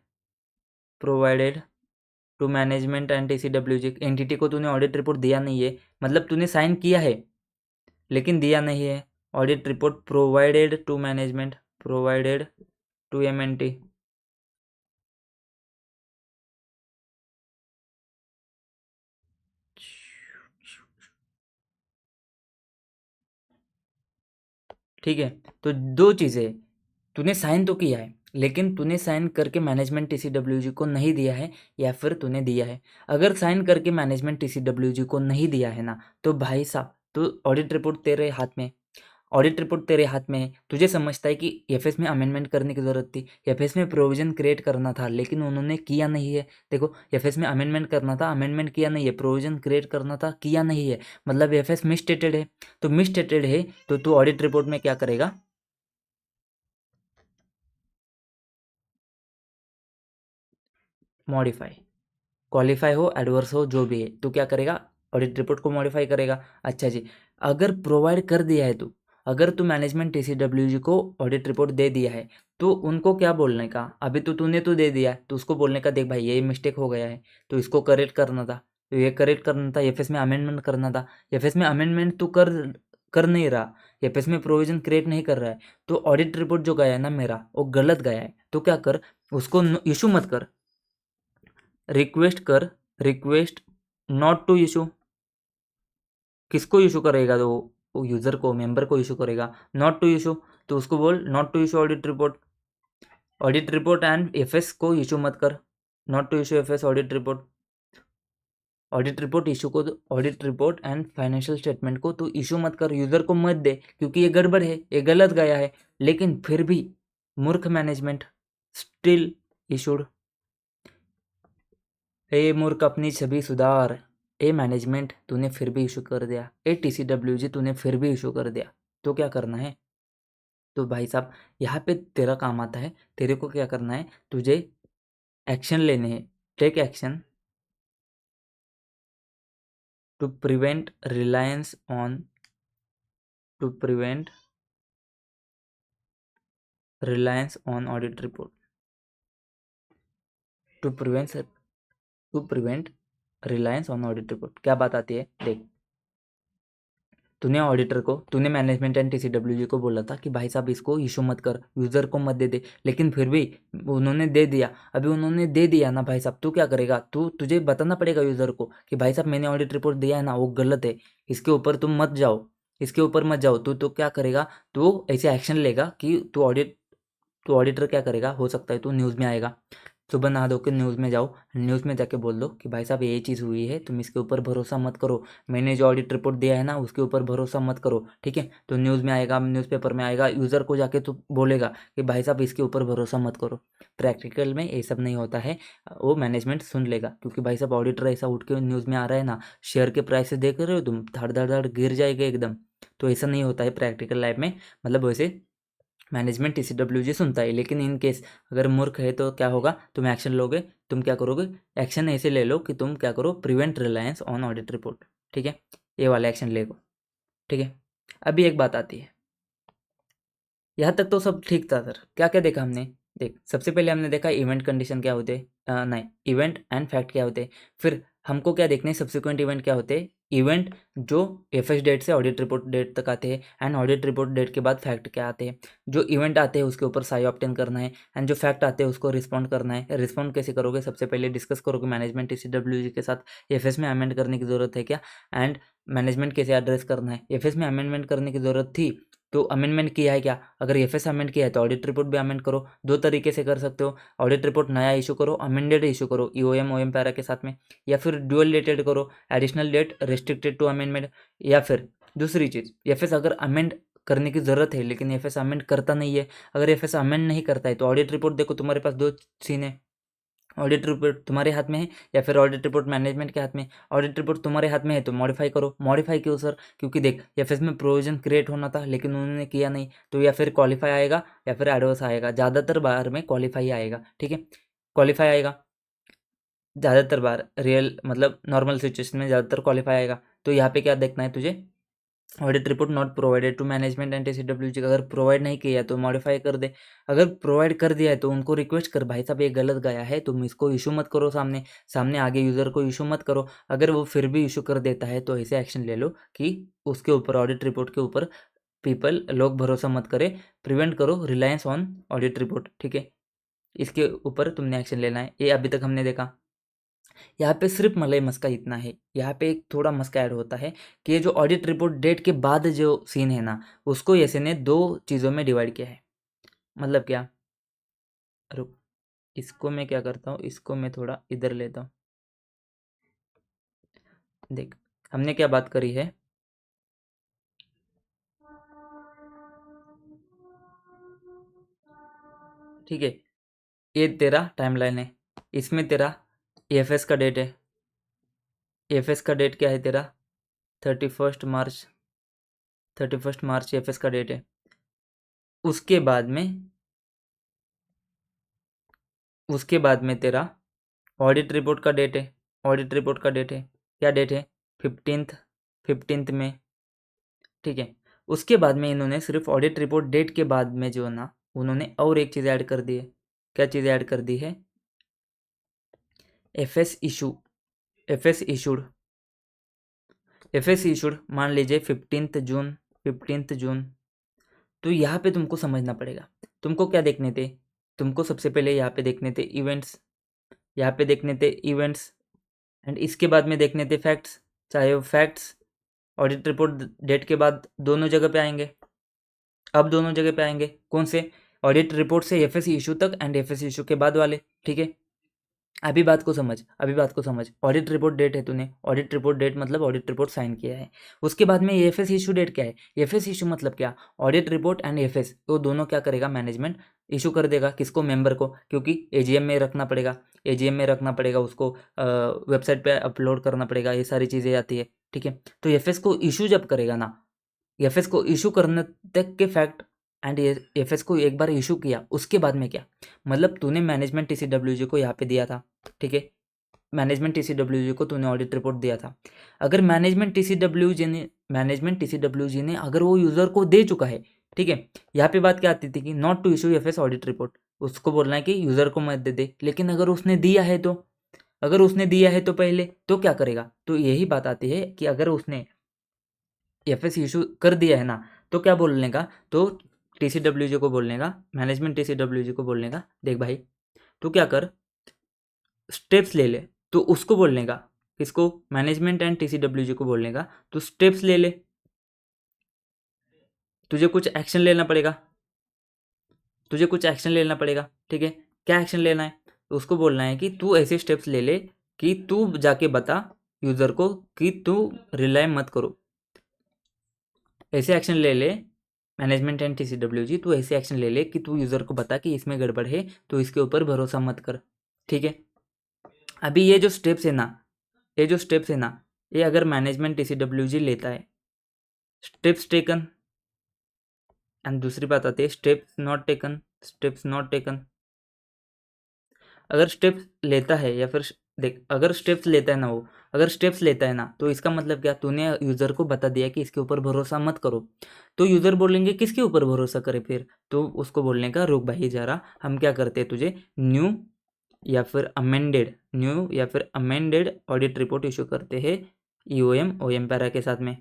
to management and TCWG entity को तूने ऑडिट रिपोर्ट दिया नहीं है, मतलब तूने साइन किया है लेकिन दिया नहीं है। Audit report provided to management, provided to MNT. ठीक है, तो दो चीज़ें, तूने साइन तो किया है लेकिन तूने साइन करके मैनेजमेंट टीसीडब्ल्यूजी को नहीं दिया है, या फिर तूने दिया है। अगर साइन करके मैनेजमेंट टीसीडब्ल्यूजी को नहीं दिया है ना, तो भाई साहब तो ऑडिट रिपोर्ट तेरे हाथ में, ऑडिट रिपोर्ट तेरे हाथ में है, तुझे समझता है कि एफएस में अमेंडमेंट करने की ज़रूरत थी, एफएस में प्रोविजन क्रिएट करना था, लेकिन उन्होंने किया नहीं है। देखो, एफएस में अमेंडमेंट करना था, अमेंडमेंट किया नहीं है, प्रोविजन क्रिएट करना था, किया नहीं है, मतलब एफएस मिसस्टेटेड है। तो मिसस्टेटेड है तो तू ऑडिट रिपोर्ट में क्या करेगा, मॉडिफाई, क्वालिफाई हो एडवर्स हो जो भी है, तो क्या करेगा, ऑडिट रिपोर्ट को मॉडिफाई करेगा। अच्छा जी, अगर प्रोवाइड कर दिया है तो, अगर तू मैनेजमेंट टीसीडब्ल्यूजी को ऑडिट रिपोर्ट दे दिया है तो उनको क्या बोलने का, अभी तो तूने तो दे दिया है तो उसको बोलने का, देख भाई ये मिस्टेक हो गया है तो इसको करेक्ट करना था, तो ये करेक्ट करना था, एफएस में अमेंडमेंट करना था, एफएस में अमेंडमेंट तू कर कर नहीं रहा, एफएस में प्रोविजन क्रिएट नहीं कर रहा है, तो ऑडिट रिपोर्ट जो गया है ना मेरा वो गलत गया है, तो क्या कर, उसको इशू मत कर, रिक्वेस्ट कर, रिक्वेस्ट नॉट टू इशू, किसको इशू करेगा, तो वो यूज़र को, मेंबर को इशू करेगा, नॉट टू इशू, तो उसको बोल not to issue audit report, audit report and FS को इशू मत कर, not to issue FS audit report, audit report issue को, audit report and financial statement को तो इशू मत कर, यूज़र को मत दे, क्योंकि ये गड़बड़ है, ये गलत गया है, लेकिन फिर भी मूर्ख मैनेजमेंट स्टिल इशूड, ए मूर्ख अपनी छवि सुधार, ए मैनेजमेंट तूने फिर भी इशू कर दिया, ए टीसीडब्ल्यूजी तूने फिर भी इशू कर दिया, तो क्या करना है, तो भाई साहब यहाँ पे तेरा काम आता है, तेरे को क्या करना है, तुझे एक्शन लेने हैं, take action to prevent reliance on, to prevent reliance on audit report, to prevent, to prevent reliance on audit report, क्या बात आती है, देख, तूने ऑडिटर को, तूने मैनेजमेंट एंड टीसीडब्ल्यूजी को बोला था कि भाई साहब इसको इशू मत कर, यूज़र को मत दे दे, लेकिन फिर भी उन्होंने दे दिया, अभी उन्होंने दे दिया ना भाई साहब, तू क्या करेगा, तू, तुझे बताना पड़ेगा यूज़र को कि भाई साहब मैंने ऑडिट रिपोर्ट दिया है ना वो गलत है, इसके ऊपर तुम मत जाओ, इसके ऊपर मत जाओ, तू तो क्या करेगा, तो ऐसे एक्शन लेगा कि तू ऑडिट, तो ऑडिटर क्या करेगा, हो सकता है तो न्यूज़ में आएगा, सुबह नहा धो के न्यूज़ में जाओ, न्यूज़ में जाके बोल दो कि भाई साहब ये चीज़ हुई है, तुम इसके ऊपर भरोसा मत करो, मैंने जो ऑडिट रिपोर्ट दिया है ना उसके ऊपर भरोसा मत करो, ठीक है, तो न्यूज़ में आएगा, न्यूज़पेपर में आएगा, यूज़र को जाके तो बोलेगा कि भाई साहब इसके ऊपर भरोसा मत करो। प्रैक्टिकल में ये सब नहीं होता है, वो मैनेजमेंट सुन लेगा, क्योंकि भाई साहब ऑडिटर ऐसा उठ के न्यूज़ में आ रहा है ना, शेयर के प्राइसेस देख रहे हो तुम, धड़ धड़ धड़ गिर जाएगा एकदम, तो ऐसा नहीं होता है प्रैक्टिकल लाइफ में, मतलब वैसे मैनेजमेंट टीसीडब्ल्यूजी सुनता है, लेकिन इन केस अगर मूर्ख है तो क्या होगा, तुम एक्शन लोगे, तुम क्या करोगे, एक्शन ऐसे ले लो कि तुम क्या करो, prevent reliance on audit report, ठीक है, ये वाला एक्शन ले लो, ठीक है। अभी एक बात आती है, यहाँ तक तो सब ठीक था सर, क्या क्या देखा हमने, देख सबसे पहले हमने देखा इवेंट कंडीशन क्या होते हैं, नहीं, इवेंट एंड फैक्ट क्या होते हैं, फिर हमको क्या देखना है, सब्सिक्वेंट इवेंट क्या होते हैं, इवेंट जो एफएस डेट से ऑडिट रिपोर्ट डेट तक आते हैं, एंड ऑडिट रिपोर्ट डेट के बाद फैक्ट क्या आते हैं, जो इवेंट आते हैं उसके ऊपर साई ऑप्टेन करना है, एंड जो फैक्ट आते हैं उसको रिस्पॉन्ड करना है, रिस्पॉन्ड कैसे करोगे, सबसे पहले डिस्कस करोगे मैनेजमेंट टीसीडब्ल्यूजी के साथ एफएस में अमेंड करने की ज़रूरत है क्या, एंड मैनेजमेंट कैसे एड्रेस करना है, एफएस में अमेंडमेंट करने की ज़रूरत थी तो अमेंडमेंट किया है क्या, अगर एफएस अमेंड किया है तो ऑडिट रिपोर्ट भी अमेंड करो, दो तरीके से कर सकते हो, ऑडिट रिपोर्ट नया इशू करो, अमेंडेड इशू करो ईओएम ओएम पैरा के साथ में, या फिर ड्यूअल डेटेड करो, additional date restricted to amendment, या फिर दूसरी चीज़, एफएस अगर अमेंड करने की ज़रूरत है लेकिन एफएस अमेंड करता नहीं है, अगर एफएस अमेंड नहीं करता है तो ऑडिट रिपोर्ट देखो, तुम्हारे पास दो सीन है, ऑडिट रिपोर्ट तुम्हारे हाथ में है या फिर ऑडिट रिपोर्ट मैनेजमेंट के हाथ में, ऑडिट रिपोर्ट तुम्हारे हाथ में है तो मॉडिफाई करो, मॉडिफाई क्यों सर, क्योंकि देख एफएस में प्रोविजन क्रिएट होना था लेकिन उन्होंने किया नहीं, तो या फिर क्वालिफाई आएगा या फिर एडवर्स आएगा, ज़्यादातर बार में क्वालिफाई आएगा, ठीक है, क्वालिफाई आएगा, ज़्यादातर बार रियल मतलब नॉर्मल सिचुएशन में ज़्यादातर क्वालिफाई आएगा, तो यहाँ पे क्या देखना है तुझे, audit report not provided to management and TCWG, अगर प्रोवाइड नहीं किया तो मॉडिफाई कर दे, अगर प्रोवाइड कर दिया है तो उनको रिक्वेस्ट कर, भाई साहब ये गलत गया है तुम इसको इशू मत करो, सामने सामने आगे यूज़र को इशू मत करो, अगर वो फिर भी इशू कर देता है तो ऐसे एक्शन ले लो कि उसके ऊपर, ऑडिट रिपोर्ट के ऊपर पीपल लोग भरोसा मत करे, प्रिवेंट करो रिलायंस ऑन ऑडिट रिपोर्ट, ठीक है, इसके ऊपर तुमने एक्शन लेना है, ये अभी तक हमने देखा। यहाँ पे सिर्फ मलाई मस्का इतना है, यहाँ पे एक थोड़ा मस्का ऐड होता है कि ये जो ऑडिट रिपोर्ट डेट के बाद जो सीन है ना उसको ऐसे ने दो चीज़ों में डिवाइड किया है, मतलब क्या, रुक, इसको मैं क्या करता हूँ, इसको मैं थोड़ा इधर लेता हूँ, देख हमने क्या बात करी है, ठीक है, ये तेरा टाइमलाइन है। इसमें तेरा एएफएस का डेट है। एएफएस का डेट क्या है तेरा? 31 मार्च। 31 मार्च एएफएस का डेट है। उसके बाद में तेरा ऑडिट रिपोर्ट का डेट है। ऑडिट रिपोर्ट का डेट है, क्या डेट है? 15th में। ठीक है, उसके बाद में इन्होंने सिर्फ ऑडिट रिपोर्ट डेट के बाद में जो है ना, उन्होंने और एक चीज़ ऐड कर दी है। क्या चीज़ ऐड कर दी है? FS issue. FS issued. FS issued मान लीजिए 15 जून। 15 जून। तो यहाँ पे तुमको समझना पड़ेगा। तुमको क्या देखने थे? तुमको सबसे पहले यहाँ पे देखने थे इवेंट्स। यहाँ पे देखने थे इवेंट्स एंड इसके बाद में देखने थे फैक्ट्स। चाहे वो फैक्ट्स ऑडिट रिपोर्ट डेट के बाद दोनों जगह पे आएंगे। अब दोनों जगह पे आएंगे कौन से? ऑडिट रिपोर्ट से एफएस इशू तक एंड एफएस इशू के बाद वाले। ठीक है, अभी बात को समझ, अभी बात को समझ। ऑडिट रिपोर्ट डेट है, तूने ऑडिट रिपोर्ट डेट मतलब ऑडिट रिपोर्ट साइन किया है। उसके बाद में एफएस इशू डेट क्या है? एफएस इशू मतलब क्या? ऑडिट रिपोर्ट एंड एफएस वो दोनों क्या करेगा? मैनेजमेंट इशू कर देगा। किसको? मेंबर को, क्योंकि एजीएम में रखना पड़ेगा। एजीएम में रखना पड़ेगा उसको, वेबसाइट पे अपलोड करना पड़ेगा, ये सारी चीज़ें आती है। ठीक है, तो एफएस को इशू जब करेगा ना, एफएस को इशू करने तक के फैक्ट एंड एफएस को एक बार इशू किया उसके बाद में क्या? मतलब तूने मैनेजमेंट टीसीडब्ल्यूजी को यहाँ पे दिया था। ठीक है, मैनेजमेंट टीसीडब्ल्यूजी को तूने ऑडिट रिपोर्ट दिया था। अगर मैनेजमेंट टीसीडब्ल्यूजी ने अगर वो यूज़र को दे चुका है, ठीक है, यहाँ पे बात क्या आती थी कि not to issue FS audit report, उसको बोलना है कि यूज़र को मत दे दे। लेकिन अगर उसने दिया है तो, अगर उसने दिया है तो पहले तो क्या करेगा? तो यही बात आती है कि अगर उसने एफएस इशू कर दिया है ना, तो क्या बोलने का? तो टीसीडब्ल्यूजी को बोलने का, मैनेजमेंट टीसीडब्ल्यूजी को बोलने का, देख भाई तू क्या कर, स्टेप्स ले ले। तो उसको बोलने का, किसको? मैनेजमेंट एंड टीसीडब्ल्यूजी को बोलने का, तो स्टेप्स ले ले। तुझे कुछ एक्शन लेना पड़ेगा, तुझे कुछ एक्शन लेना पड़ेगा। ठीक है, क्या एक्शन लेना है? तो उसको बोलना है कि तू ऐसे स्टेप्स ले ले कि तू जाके बता यूज़र को कि तू रिलाय मत करो। ऐसे एक्शन ले ले, मैनेजमेंट एंड टीसीडब्ल्यूजी, तू ऐसे एक्शन ले ले कि तू यूज़र को बता कि इसमें गड़बड़ है, तो इसके ऊपर भरोसा मत कर। ठीक है, अभी ये जो स्टेप्स है ना, ये जो स्टेप्स है ना, ये अगर मैनेजमेंट टीसीडब्ल्यूजी लेता है, स्टेप्स टेकन, एंड दूसरी बात आती है steps not taken. Steps not taken, अगर स्टेप्स लेता है या फिर देख, अगर स्टेप्स लेता है ना वो, अगर स्टेप्स लेता है ना, तो इसका मतलब क्या? तूने यूज़र को बता दिया कि इसके ऊपर भरोसा मत करो। तो यूज़र बोलेंगे किसके ऊपर भरोसा करे फिर? तो उसको बोलने का, रुक भाई जरा, हम क्या करते हैं, तुझे न्यू या फिर अमेंडेड ऑडिट रिपोर्ट इशू करते हैं ईओएम ओएम पैरा के साथ में।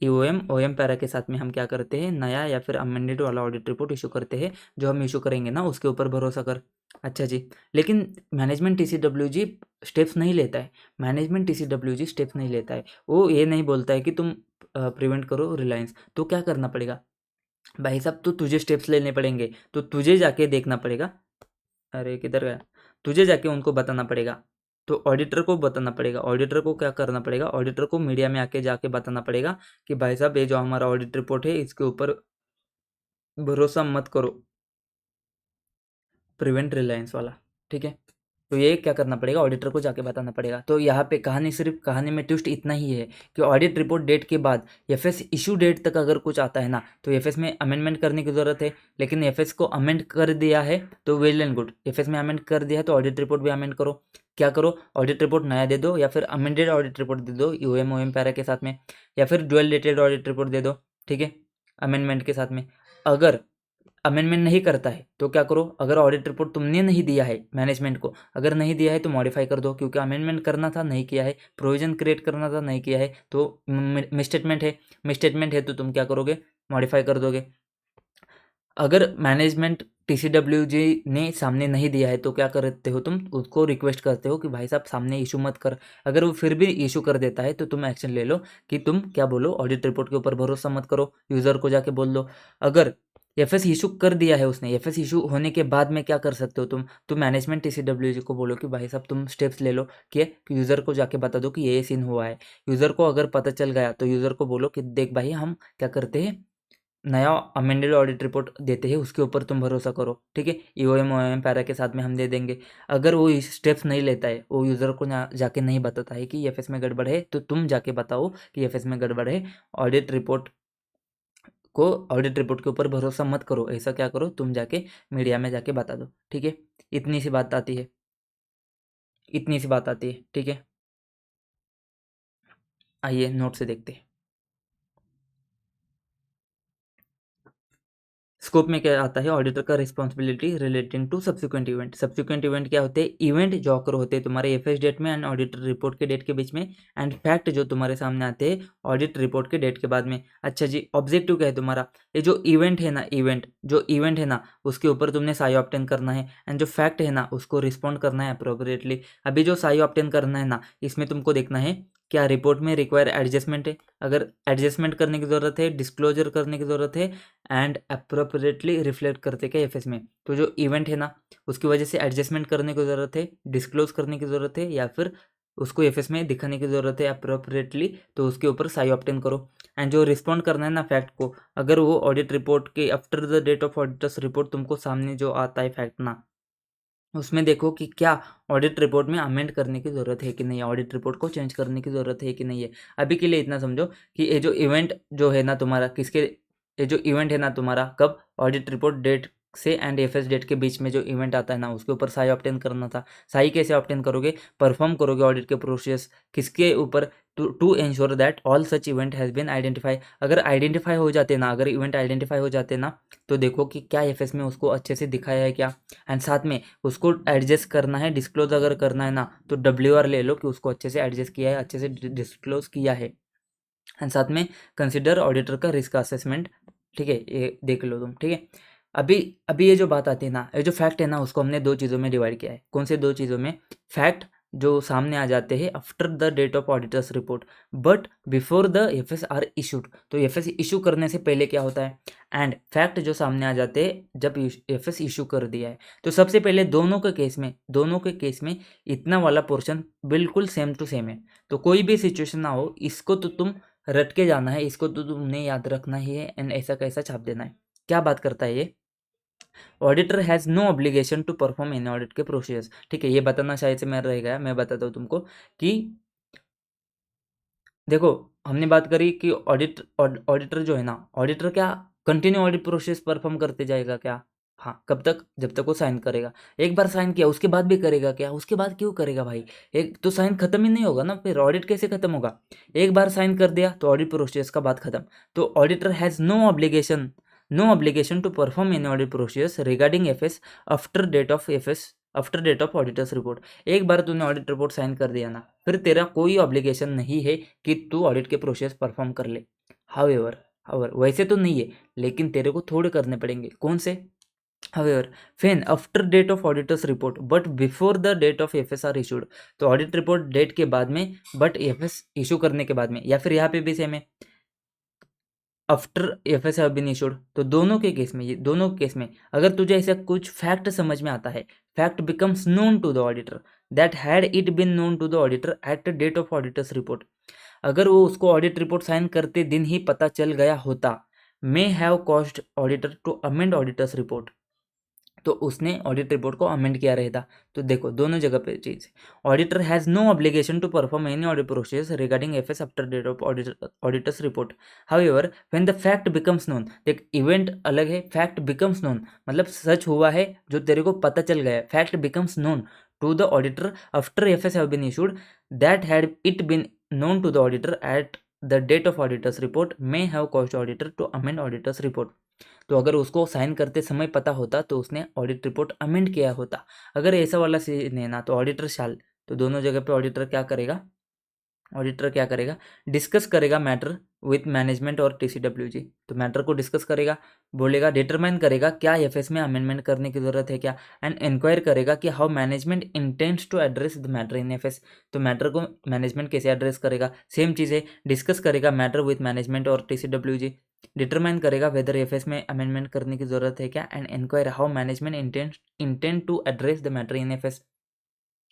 ईओएम ओएम पैरा के साथ में हम क्या करते हैं, नया या फिर अमेंडेड वाला ऑडिट रिपोर्ट इशू करते हैं। जो हम इशू करेंगे ना उसके ऊपर भरोसा कर। अच्छा जी, लेकिन मैनेजमेंट टीसीडब्ल्यूजी स्टेप्स नहीं लेता है। मैनेजमेंट टीसीडब्ल्यूजी स्टेप्स नहीं लेता है। वो ये नहीं बोलता है कि तुम प्रिवेंट करो रिलायंस। तो क्या करना पड़ेगा भाई साहब? तो तुझे स्टेप्स लेने पड़ेंगे, तो तुझे जाके देखना पड़ेगा। अरे किधर गया? तुझे जाके उनको बताना पड़ेगा। तो ऑडिटर को बताना पड़ेगा। ऑडिटर को क्या करना पड़ेगा? ऑडिटर को मीडिया में आके जाके बताना पड़ेगा कि भाई साहब ये जो हमारा ऑडिट रिपोर्ट है इसके ऊपर भरोसा मत करो, प्रिवेंट रिलायंस वाला। ठीक है, तो ये क्या करना पड़ेगा? ऑडिटर को जाके बताना पड़ेगा। तो यहाँ पे कहानी, सिर्फ कहानी में ट्विस्ट इतना ही है कि ऑडिट रिपोर्ट डेट के बाद एफएस इशू डेट तक अगर कुछ आता है ना, तो एफएस में अमेंडमेंट करने की ज़रूरत है। लेकिन एफएस को अमेंड कर दिया है तो वेल एंड गुड, एफएस में अमेंड कर दिया है तो ऑडिट रिपोर्ट भी अमेंड करो। क्या करो? ऑडिट रिपोर्ट नया दे दो या फिर अमेंडेड ऑडिट रिपोर्ट दे दो यूएम ओएम पैरा के साथ में, या फिर डुअल डेटेड ऑडिट रिपोर्ट दे दो। ठीक है, अमेंडमेंट के साथ में। अगर अमेंडमेंट नहीं करता है तो क्या करो? अगर ऑडिट रिपोर्ट तुमने नहीं दिया है मैनेजमेंट को, अगर नहीं दिया है तो मॉडिफाई कर दो, क्योंकि अमेंडमेंट करना था नहीं किया है, प्रोविजन क्रिएट करना था नहीं किया है, तो मिसस्टेटमेंट है। मिसस्टेटमेंट है तो तुम क्या करोगे? मॉडिफाई कर दोगे। अगर मैनेजमेंट टीसीडब्ल्यूजी ने सामने नहीं दिया है तो क्या करते हो तुम? उसको रिक्वेस्ट करते हो कि भाई साहब सामने इशू मत कर। अगर वो फिर भी इशू कर देता है तो तुम एक्शन ले लो कि तुम क्या बोलो, ऑडिट रिपोर्ट के ऊपर भरोसा मत करो, यूज़र को जाके बोल दो। अगर एफएस इशू कर दिया है उसने, एफएस इशू होने के बाद में क्या कर सकते हो तुम? तो मैनेजमेंट टीसीडब्ल्यूजी को बोलो कि भाई साहब तुम स्टेप्स ले लो कि यूज़र को जाके बता दो कि ये सीन हुआ है। यूज़र को अगर पता चल गया तो यूज़र को बोलो कि देख भाई हम क्या करते हैं, नया अमेंडेड ऑडिट रिपोर्ट देते हैं उसके ऊपर तुम भरोसा करो, ठीक है। ईओएम ओएम पैरा के साथ में हम दे देंगे। अगर वो स्टेप्स नहीं लेता है, वो यूज़र को जाके नहीं बताता है कि एफएस में गड़बड़ है, तो तुम जाके बताओ कि एफएस में गड़बड़ है। ऑडिट रिपोर्ट के ऊपर भरोसा मत करो। ऐसा क्या करो, तुम जाके मीडिया में जाके बता दो, ठीक है। इतनी सी बात आती है, ठीक है। आइए नोट से देखते हैं। स्कोप में क्या आता है, ऑडिटर का responsibility relating to subsequent event. Subsequent event क्या होते हैं, इवेंट जो अकर होते हैं तुम्हारे एफएस डेट में एंड ऑडिटर रिपोर्ट के डेट के बीच में, एंड फैक्ट जो तुम्हारे सामने आते हैं ऑडिट रिपोर्ट के डेट के बाद में। अच्छा जी, ऑब्जेक्टिव क्या है तुम्हारा, ये जो इवेंट है ना, इवेंट है ना, उसके ऊपर तुमने साई ऑब्टेन करना है, एंड जो फैक्ट है ना उसको रिस्पॉन्ड करना है अप्रोप्रिएटली। अभी जो साई ऑब्टेन करना है ना, इसमें तुमको देखना है क्या रिपोर्ट में रिक्वायर एडजस्टमेंट है। अगर एडजस्टमेंट करने की ज़रूरत है, डिस्क्लोजर करने की ज़रूरत है, एंड अप्रोप्रिएटली रिफ्लेक्ट करते क्या एफएस में। तो जो इवेंट है ना, उसकी वजह से एडजस्टमेंट करने की ज़रूरत है, डिस्क्लोज करने की ज़रूरत है, या फिर उसको एफएस में दिखाने की ज़रूरत है अप्रोप्रिएटली, तो उसके ऊपर साई ऑब्टेन करो। एंड जो रिस्पॉन्ड करना है ना फैक्ट को, अगर वो ऑडिट रिपोर्ट के after the date of auditor's report तुमको सामने जो आता है फैक्ट ना, उसमें देखो कि क्या ऑडिट रिपोर्ट में अमेंड करने की ज़रूरत है कि नहीं है, ऑडिट रिपोर्ट को चेंज करने की ज़रूरत है कि नहीं है। अभी के लिए इतना समझो कि ये जो इवेंट जो है ना तुम्हारा, ये जो इवेंट है ना तुम्हारा, कब ऑडिट रिपोर्ट डेट से एंड एफएस डेट के बीच में जो इवेंट आता है ना, उसके ऊपर साई ऑब्टेन करना था। साई कैसे ऑब्टेन करोगे, परफॉर्म करोगे ऑडिट के प्रोसेस किसके ऊपर, to ensure that all such event has been identify. अगर आइडेंटिफाई हो जाते ना, अगर इवेंट आइडेंटिफाई हो जाते ना, तो देखो कि क्या एफएस में उसको अच्छे से दिखाया है क्या, एंड साथ में उसको एडजस्ट करना है, डिस्क्लोज अगर करना है ना, तो WR ले लो कि उसको अच्छे से एडजस्ट किया है, अच्छे से डिस्क्लोज किया है। एंड साथ में कंसिडर ऑडिटर का रिस्क असेसमेंट, ठीक है, ये देख लो तुम, ठीक है। अभी अभी ये जो बात आती है ना, ये जो फैक्ट है ना, उसको हमने दो चीज़ों में डिवाइड किया है। कौन से दो चीज़ों में, फैक्ट जो सामने आ जाते हैं after the date of auditor's report but before the FS are issued. तो एफएस इशू करने से पहले क्या होता है, एंड फैक्ट जो सामने आ जाते हैं जब एफएस इशू कर दिया है। तो सबसे पहले दोनों के केस में इतना वाला पोर्शन बिल्कुल सेम टू सेम है। तो कोई भी सिचुएशन ना हो, इसको तो तुम रट के जाना है, इसको तो तुमने याद रखना ही है, एंड ऐसा कैसा छाप देना है। क्या बात करता है ये, auditor has no obligation to perform in audit के प्रोसीजर्स, ठीक है। ये बताना शायद से मेरा रह गया, मैं बताता हूँ तुमको कि देखो, हमने बात करी कि ऑडिटर जो है ना, ऑडिटर क्या कंटिन्यू ऑडिट प्रोसेस परफॉर्म करते जाएगा क्या, हाँ, कब तक, जब तक वो साइन करेगा। एक बार साइन किया उसके बाद भी करेगा क्या, उसके बाद क्यों करेगा भाई, एक तो साइन खत्म ही नहीं होगा ना, फिर ऑडिट कैसे खत्म होगा। एक बार साइन कर दिया तो ऑडिट प्रोसेस का बात खत्म। तो auditor has no obligation to perform in audit process regarding FS after date of auditor's report. एक बार तूने ऑडिट रिपोर्ट साइन कर दिया ना, फिर तेरा कोई ऑब्लिगेशन नहीं है कि तू ऑडिट के प्रोसेस परफॉर्म कर ले। हाउएवर वैसे तो नहीं है, लेकिन तेरे को थोड़े करने पड़ेंगे। कौन से, however when after date of auditor's report but before the date of FS are issued. तो ऑडिट रिपोर्ट डेट के बाद में, बट एफएस इशू करने के बाद में, या फिर यहाँ पे भी सेम है, after FS have been issued. तो दोनों के केस में अगर तुझे ऐसा कुछ फैक्ट समझ में आता है, fact becomes known to the auditor that had it been known to the auditor at the date of auditor's report. अगर वो उसको ऑडिट रिपोर्ट साइन करते दिन ही पता चल गया होता, may have caused auditor to amend auditor's report, तो उसने ऑडिट रिपोर्ट को अमेंड किया रहता। तो देखो दोनों जगह पे चीज़, auditor has no obligation to perform any audit process regarding FS after date of auditor's report. However when the fact becomes known, देख इवेंट अलग है, फैक्ट बिकम्स नोन मतलब सच हुआ है जो तेरे को पता चल गया है, fact becomes known to the auditor after FS have been issued that had it been known to the auditor at the date of auditor's report may have caused auditor to amend auditor's report। तो अगर उसको sign करते समय पता होता तो उसने audit report amend किया होता। अगर ऐसा वाला सीन है ना, तो ऑडिटर शाल, तो दोनों जगह पे ऑडिटर क्या करेगा, डिस्कस करेगा मैटर विथ मैनेजमेंट और TCWG। तो मैटर को डिस्कस करेगा, बोलेगा, डिटरमाइन करेगा क्या एफएस में अमेंडमेंट करने की ज़रूरत है क्या, एंड इंक्वायर करेगा कि how management intends to address the matter in FS. तो मैटर को मैनेजमेंट कैसे एड्रेस करेगा, सेम चीज़ है, डिस्कस करेगा मैटर विथ मैनेजमेंट और TCWG, डिटरमाइन करेगा वेदर एफएस में अमेंडमेंट करने की ज़रूरत है क्या, and inquire how management intend to address the matter in FS.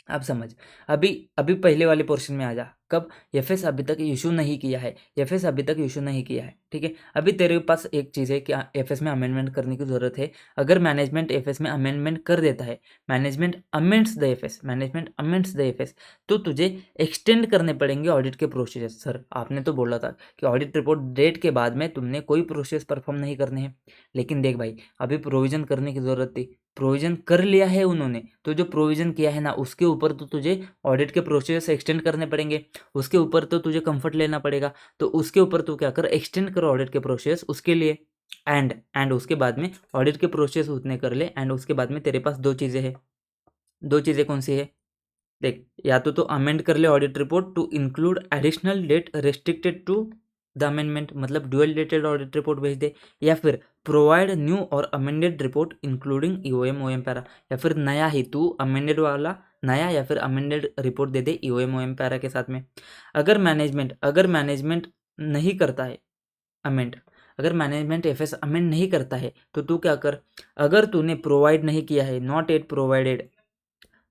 अब समझ, अभी अभी पहले वाले पोर्शन में आ जा, कब? एफएस अभी तक इशू नहीं किया है, एफएस अभी तक इशू नहीं किया है, ठीक है। अभी तेरे पास एक चीज़ है कि एफएस में अमेंडमेंट करने की ज़रूरत है। अगर मैनेजमेंट एफएस में अमेंडमेंट कर देता है, management amends the FS, management amends the FS, तो तुझे एक्सटेंड करने पड़ेंगे ऑडिट के प्रोसीजर। सर आपने तो बोला था कि ऑडिट रिपोर्ट डेट के बाद में तुमने कोई प्रोसेस परफॉर्म नहीं करने हैं, लेकिन देख भाई अभी प्रोविज़न करने की ज़रूरत थी, प्रोविज़न कर लिया है उन्होंने, तो जो प्रोविज़न किया है ना उसके ऊपर तो तुझे ऑडिट के प्रोसेस एक्सटेंड करने पड़ेंगे, उसके ऊपर तो तुझे कंफर्ट लेना पड़ेगा, तो उसके ऊपर तू क्या कर, एक्सटेंड कर ऑडिट के प्रोसेस उसके लिए। एंड उसके बाद में ऑडिट के प्रोसेस उतने कर ले, एंड उसके बाद में तेरे पास दो चीज़ें हैं। दो चीज़ें कौन सी है? देख, या तो अमेंड कर ले audit report to include additional date restricted to the amendment, मतलब ड्यूअल डेटेड ऑडिट रिपोर्ट भेज दे, या फिर प्रोवाइड न्यू और amended report including EOM OM para, या फिर नया ही तू अमेंडेड वाला नया या फिर अमेंडेड रिपोर्ट दे दे ईओएम ओएम पैरा के साथ में। अगर मैनेजमेंट नहीं करता है अमेंड, अगर मैनेजमेंट एफएस अमेंड नहीं करता है तो तू क्या कर, अगर तूने प्रोवाइड नहीं किया है, नॉट एट प्रोवाइडेड,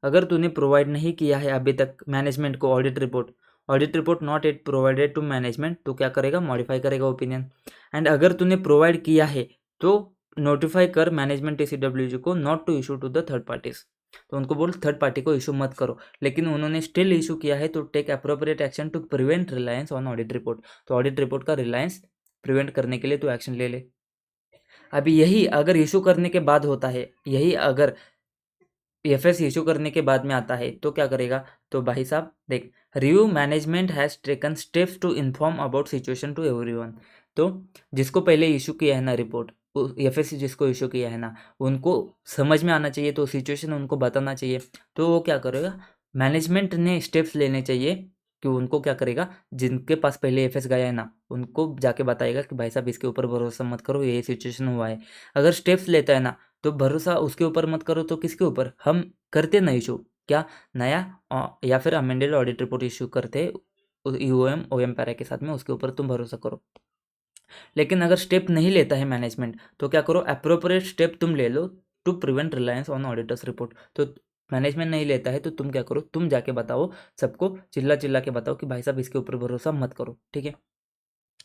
अगर तूने प्रोवाइड नहीं किया है अभी तक मैनेजमेंट को audit report not at provided to management, तो क्या करेगा, मॉडिफाई करेगा ओपिनियन। एंड अगर तूने प्रोवाइड किया है तो नोटिफाई कर मैनेजमेंट टीसीडब्ल्यूजी को not to issue to the third parties, तो उनको बोल थर्ड पार्टी को इशू मत करो, लेकिन उन्होंने स्टिल इशू किया है तो take appropriate action to prevent reliance on audit report, तो ऑडिट रिपोर्ट का रिलायंस प्रिवेंट करने के लिए तो एक्शन ले ले। अभी यही अगर इशू करने के बाद होता है, यही अगर एफएस इशू करने के बाद में आता है तो क्या करेगा, तो भाई साहब देख, review management has taken steps to inform about situation to everyone, तो जिसको पहले इशू किया है ना रिपोर्ट, एफएस जिसको इशू किया है ना, उनको समझ में आना चाहिए, तो सिचुएशन उनको बताना चाहिए, तो वो क्या करेगा, मैनेजमेंट ने स्टेप्स लेने चाहिए कि उनको क्या करेगा, जिनके पास पहले एफएस गया है ना उनको जाके बताएगा कि भाई साहब इसके ऊपर भरोसा मत करो, ये सिचुएशन हुआ है। अगर स्टेप्स लेता है ना तो भरोसा उसके ऊपर मत करो, तो किसके ऊपर, हम करते ना इशू, क्या नया या फिर अमेंडेड ऑडिट रिपोर्ट इशू करते यूओएम ओएम पैरा के साथ में, उसके ऊपर तुम भरोसा करो। लेकिन अगर स्टेप नहीं लेता है मैनेजमेंट तो क्या करो, अप्रोप्रिएट स्टेप तुम ले लो to prevent reliance on auditor's report, तो मैनेजमेंट नहीं लेता है तो तुम क्या करो, तुम जाके बताओ सबको, चिल्ला चिल्ला के बताओ कि भाई साहब इसके ऊपर भरोसा मत करो, ठीक है।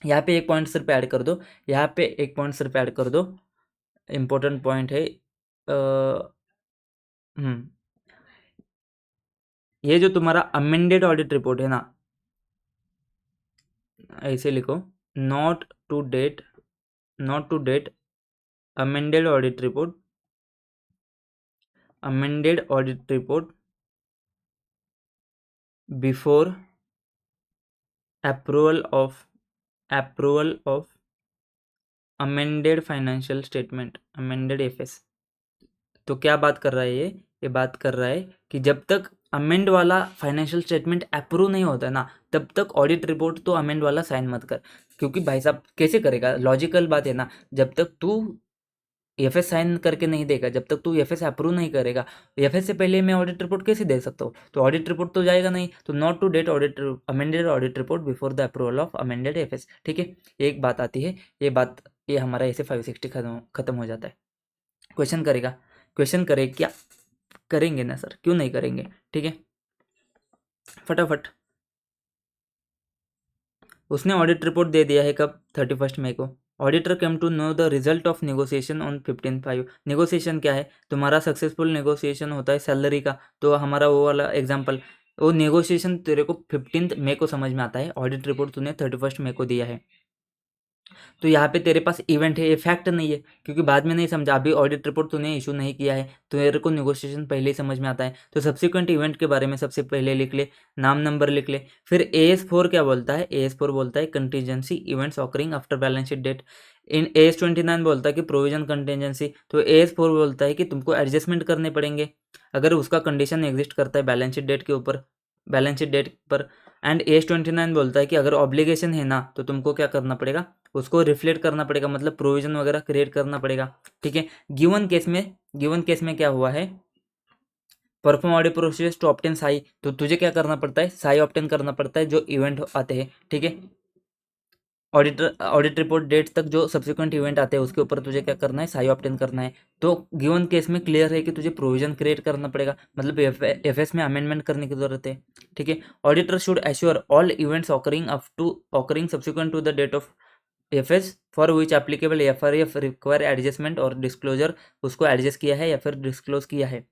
यहाँ पे एक पॉइंट सिर्फ ऐड कर दो, यहाँ पे एक पॉइंट सिर्फ ऐड कर दो, इम्पोर्टेंट पॉइंट है। ये जो तुम्हारा अमेंडेड ऑडिट रिपोर्ट है ना, ऐसे लिखो, not to date amended audit report before approval of amended financial statement, amended FS. तो क्या बात कर रहा है ये बात कर रहा है कि जब तक अमेंड वाला फाइनेंशियल स्टेटमेंट अप्रूव नहीं होता ना, तब तक ऑडिट रिपोर्ट तो अमेंड वाला साइन मत कर, क्योंकि भाई साहब कैसे करेगा, लॉजिकल बात है ना, जब तक तू एफएस साइन करके नहीं देगा, जब तक तू एफएस अप्रूव नहीं करेगा, एफएस से पहले मैं ऑडिट रिपोर्ट कैसे दे सकता हूँ, तो ऑडिट रिपोर्ट तो जाएगा नहीं, तो not to date audit amended audit report before the approval of amended FS, ठीक है। एक बात आती है, ये हमारा ऐसे 560 खत्म हो जाता है। क्वेश्चन करेगा, क्वेश्चन करे क्या, करेंगे ना सर, क्यों नहीं करेंगे, ठीक है, फटाफट। उसने ऑडिट रिपोर्ट दे दिया है कब, 31 मई को। Auditor came to know the result of negotiation on 15/5। Negotiation क्या है, तुम्हारा सक्सेसफुल नेगोशिएशन होता है सैलरी का, तो हमारा वो वाला एग्जांपल, वो नेगोशिएशन तेरे को 15 मई को समझ में आता है, ऑडिट रिपोर्ट तूने 31 मई को दिया है, तो यहाँ पे तेरे पास इवेंट है, ये फैक्ट नहीं है, क्योंकि बाद में नहीं समझा, अभी ऑडिट रिपोर्ट तूने इशू नहीं किया है, तो तेरे को नेगोशिएशन पहले ही समझ में आता है, तो सब्सिक्वेंट इवेंट के बारे में सबसे पहले लिख ले, नाम नंबर लिख ले। फिर AS4 क्या बोलता है, AS4 बोलता है contingency events occurring after balance sheet date. In AS29 बोलता है कि प्रोविजन कंटीजेंसी, तो AS4 बोलता है कि तुमको एडजस्टमेंट करने पड़ेंगे अगर उसका कंडीशन एग्जिस्ट करता है बैलेंस शीट डेट के ऊपर, बैलेंस शीट डेट पर। एंड AS29 बोलता है कि अगर ऑब्लिगेशन है ना तो तुमको क्या करना पड़ेगा, उसको रिफ्लेक्ट करना पड़ेगा, मतलब प्रोविजन वगैरह क्रिएट करना पड़ेगा, ठीक है। गिवन केस में क्या हुआ है, perform audit process to obtain साई, तो तुझे क्या करना पड़ता है, साई ऑब्टेन करना पड़ता है जो इवेंट आते हैं, ठीक है। ऑडिट रिपोर्ट डेट तक जो सब्सिक्वेंट इवेंट आते हैं उसके ऊपर तुझे क्या करना है, साई ऑप्टेन करना है। तो गिवन केस में क्लियर है कि तुझे प्रोविजन क्रिएट करना पड़ेगा, मतलब एफएस में अमेंडमेंट करने की जरूरत है। ठीक है, auditor should assure all events occurring subsequent to the date of FS for which applicable FRF require adjustment और डिस्क्लोजर, उसको एडजस्ट किया है या फिर डिस्क्लोज किया है।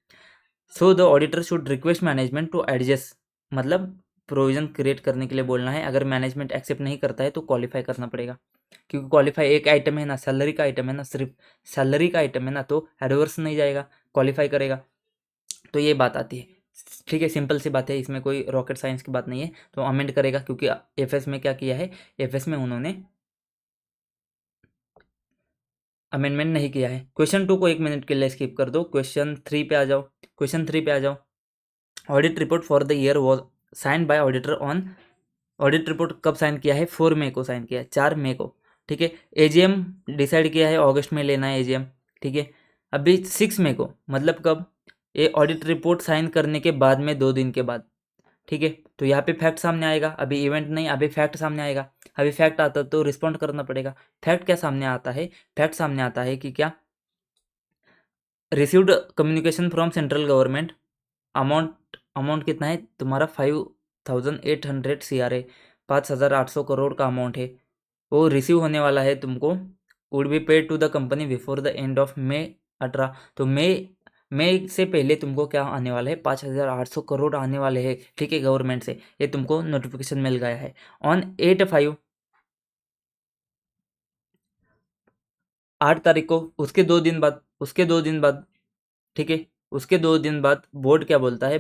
So the auditor should request management to adjust, मतलब प्रोविजन क्रिएट करने के लिए बोलना है। अगर मैनेजमेंट एक्सेप्ट नहीं करता है तो क्वालिफाई करना पड़ेगा, क्योंकि क्वालिफाई एक आइटम है ना, सैलरी का आइटम है ना, सिर्फ सैलरी का आइटम है ना, तो एडवर्स नहीं जाएगा, क्वालिफाई करेगा। तो ये बात आती है। ठीक है, सिंपल सी बात है, इसमें कोई रॉकेट साइंस की बात नहीं है। तो अमेंड करेगा, क्योंकि एफएस में क्या किया है, एफएस में उन्होंने अमेंडमेंट नहीं किया है। क्वेश्चन 2 को 1 मिनट के लिए स्किप कर दो, क्वेश्चन 3 पे आ जाओ। क्वेश्चन 3 पे आ जाओ। Audit report for the year was sign by auditor on, audit report कब साइन किया है, 4 मई को साइन किया है, 4 मई को। ठीक है, एजीएम डिसाइड किया है अगस्त में लेना है एजीएम। ठीक है, अभी 6 मई को, मतलब कब, ये ऑडिट रिपोर्ट साइन करने के बाद में 2 दिन के बाद। ठीक है, तो यहाँ पे फैक्ट सामने आएगा, अभी इवेंट नहीं, अभी फैक्ट सामने आएगा। अभी फैक्ट आता तो रिस्पॉन्ड करना पड़ेगा। फैक्ट क्या सामने आता है, फैक्ट सामने आता है कि क्या, received communication from central government, amount कितना है तुम्हारा, 5800 CRA, 5800 करोड़ का अमाउंट है, वो रिसीव होने वाला है तुमको। Would be paid to the company before the end of May 18, तो मई से पहले तुमको क्या आने वाला है, 5800 करोड़ आने वाले हैं। ठीक है, गवर्नमेंट से ये तुमको नोटिफिकेशन मिल गया है। ऑन 8/5, 8 तारीख को, उसके 2 दिन बाद, ठीक है, उसके 2 दिन बाद बोर्ड क्या बोलता है,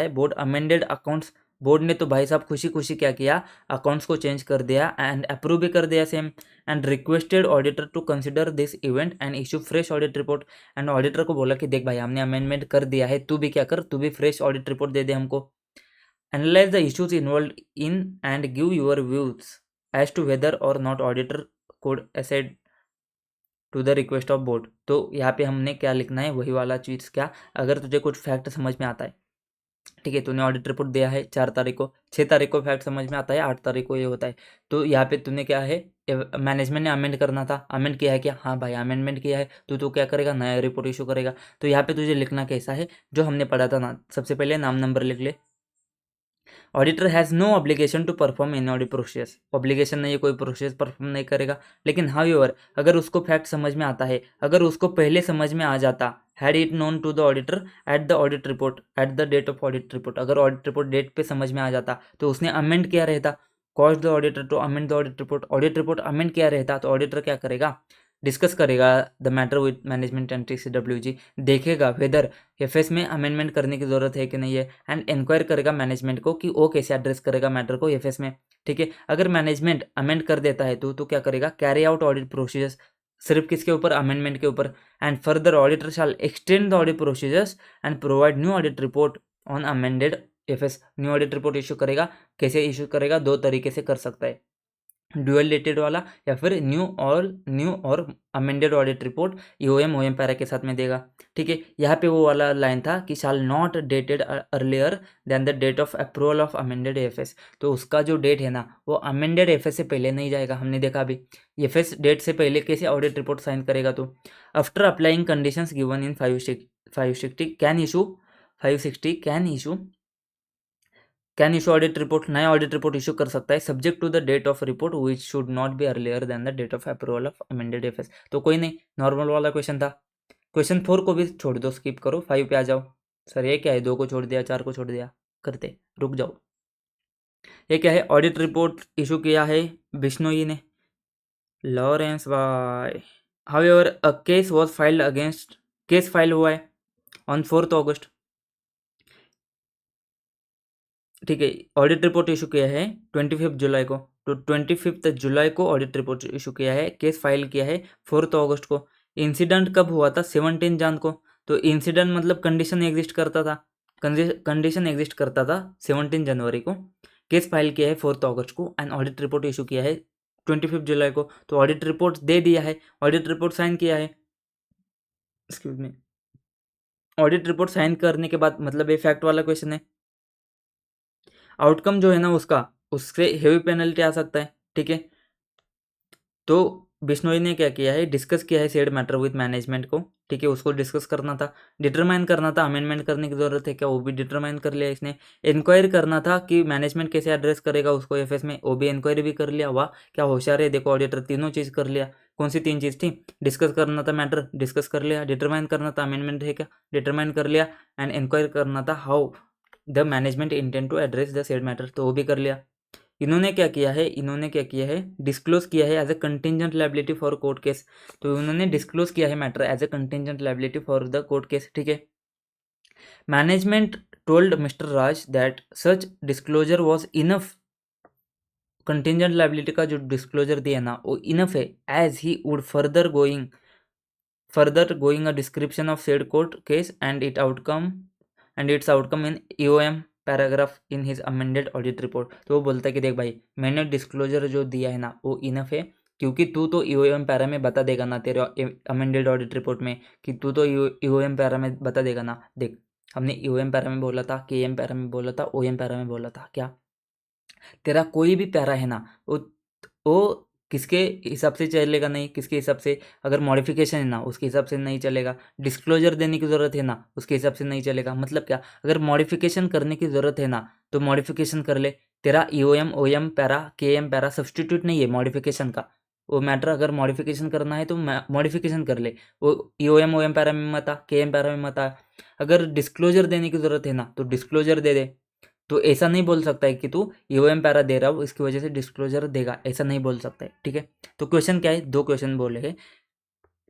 बोर्ड अमेंडेड अकाउंट्स, बोर्ड ने तो भाई साहब खुशी खुशी क्या किया, अकाउंट्स को चेंज कर दिया एंड अप्रूव भी कर दिया same, and requested auditor to consider this event and issue fresh audit report. And auditor को बोला कि देख भाई, हमने अमेंडमेंट कर दिया है, तू भी क्या कर, तू भी फ्रेश ऑडिट रिपोर्ट दे दे हमको। Analyse the issues involved in and give your views as to whether or not auditor could accede to the request of board. तो यहाँ पे हमने क्या लिखना है, वही वाला चीज़, क्या, अगर तुझे कुछ फैक्ट समझ में आता है, ठीक है, तूने ऑडिट रिपोर्ट दिया है 4 तारीख को, 6 तारीख को फैक्ट समझ में आता है, 8 तारीख को ये होता है, तो यहाँ पे तूने क्या है, मैनेजमेंट ने अमेंड करना था, अमेंड किया है क्या, हाँ भाई अमेंडमेंट किया है, तो क्या करेगा, नया रिपोर्ट इशू करेगा। तो यहाँ पे तुझे लिखना कैसा है, जो हमने पढ़ा था ना, सबसे पहले नाम नंबर लिख ले। Auditor has no obligation to perform in audit process, obligation नहीं है, कोई प्रोसेस परफॉर्म नहीं करेगा। लेकिन हाउएवर, अगर उसको फैक्ट समझ में आता है, अगर उसको पहले समझ में आ जाता, had it known to the auditor at the audit report at the date of audit report, अगर ऑडिट रिपोर्ट डेट पे समझ में आ जाता तो उसने अमेंड किया रहता, cause the auditor to amend the audit report amend किया रहता, तो ऑडिटर क्या करेगा, डिस्कस करेगा the matter with management and TCWG, देखेगा वेदर एफएस में अमेंडमेंट करने की ज़रूरत है कि नहीं है, एंड इंक्वायर करेगा मैनेजमेंट को कि वो कैसे एड्रेस करेगा मैटर को एफएस में। ठीक है, अगर मैनेजमेंट अमेंड कर देता है तो क्या करेगा, कैरी आउट ऑडिट प्रोसीजर्स, सिर्फ किसके ऊपर, अमेंडमेंट के ऊपर। And further auditor shall extend the audit procedures and provide new audit report on amended FS, new audit report issue करेगा। कैसे इशू करेगा, 2 तरीके से कर सकता है, ड्यूअल डेटेड वाला या फिर न्यू और amended audit report EOM OM para के साथ में देगा। ठीक है, यहाँ पे वो वाला लाइन था कि shall not dated earlier than the date of approval of amended FS, तो उसका जो डेट है ना, वो अमेंडेड एफएस से पहले नहीं जाएगा। हमने देखा अभी एफएस डेट से पहले कैसे ऑडिट रिपोर्ट साइन करेगा, तो after applying conditions given in 560 can issue audit report, नया ऑडिट रिपोर्ट इशू कर सकता है, subject to the date of report which should not be earlier than the date of approval of amended FS. तो कोई नहीं, normal वाला question था। Question 4 को भी छोड़ दो, स्किप करो, 5 पे आ जाओ। सर ये क्या है, 2 को छोड़ दिया, 4 को छोड़ दिया, करते रुक जाओ। ये क्या है, ऑडिट रिपोर्ट इशू किया है बिश्नोई ने, Lawrence by. However a case was filed against, case file हुआ है ऑन 4 अगस्त। ठीक है, ऑडिट रिपोर्ट इशू किया है 25 जुलाई को, तो 25 जुलाई को ऑडिट रिपोर्ट इशू किया है, केस फाइल किया है 4 अगस्त को। इंसिडेंट कब हुआ था, 17 जान को। तो इंसिडेंट मतलब कंडीशन एग्जिस्ट करता था, 17 जनवरी को। केस फाइल किया है 4 अगस्त को एंड ऑडिट रिपोर्ट इशू किया है 25 जुलाई को। तो ऑडिट रिपोर्ट दे दिया है, ऑडिट रिपोर्ट साइन किया है, excuse me, audit report sign करने के बाद, मतलब ये फैक्ट वाला क्वेश्चन है, आउटकम जो है ना उसका, उससे हेवी पेनल्टी आ सकता है। ठीक है, तो बिश्नोई ने क्या किया है, डिस्कस किया है सेड मैटर विथ मैनेजमेंट को, ठीक है, उसको डिस्कस करना था, डिटरमाइन करना था अमेंडमेंट करने की ज़रूरत है क्या, वो भी डिटरमाइन कर लिया इसने, इंक्वायरी करना था कि मैनेजमेंट कैसे एड्रेस करेगा उसको एफएस में, वो भी इंक्वायरी भी कर लिया। वाह क्या होशियार है, देखो ऑडिटर तीनों चीज़ कर लिया। कौन सी तीन चीज़ थी, डिस्कस करना था मैटर, डिस्कस कर लिया, डिटरमाइन करना था अमेंडमेंट है क्या, डिटरमाइन कर लिया, एंड इंक्वायरी करना था how the management intend to address the said matter, तो वो भी कर लिया। इन्होंने क्या किया है, डिस्क्लोज किया है as a contingent liability for court case, तो उन्होंने डिस्क्लोज किया है matter as a contingent liability for the court case, ठीक है। Management told mister Raj that such disclosure was enough, contingent liability का जो डिस्क्लोजर दिया ना वो इनफ है, as he would further going a description of said court case and its outcome in EOM paragraph in his amended audit report. तो वो बोलता है कि देख भाई मैंने डिस्क्लोजर जो दिया है ना वो इनफ है, क्योंकि तू तो EOM पैरा में बता देगा ना तेरे अमेंडेड ऑडिट रिपोर्ट में, कि तू तो EOM पैरा में बता देगा ना। देख हमने EOM पैरा में बोला था, KM पैरा में बोला था, OM पैरा में बोला था, क्या तेरा कोई भी पैरा है ना वो किसके हिसाब से चलेगा, नहीं किसके हिसाब से, अगर मॉडिफिकेशन है ना उसके हिसाब से नहीं चलेगा, डिस्क्लोजर देने की ज़रूरत है ना उसके हिसाब से नहीं चलेगा। मतलब क्या, अगर मॉडिफिकेशन करने की ज़रूरत है ना तो मॉडिफिकेशन कर ले, तेरा EOM OM para KM para substitute नहीं है मॉडिफिकेशन का, वो मैटर अगर मॉडिफिकेशन करना है तो मॉडिफिकेशन कर ले, वो EOM OM पैरा में मत आ, KM पैरा में मत आ। अगर डिस्क्लोजर देने की ज़रूरत है ना तो डिस्क्लोजर दे दे, तो ऐसा नहीं बोल सकता है कि तू EOM पैरा दे रहा हो इसकी वजह से डिस्क्लोजर देगा, ऐसा नहीं बोल सकता है, ठीक है। तो क्वेश्चन क्या है, दो क्वेश्चन बोले हैं,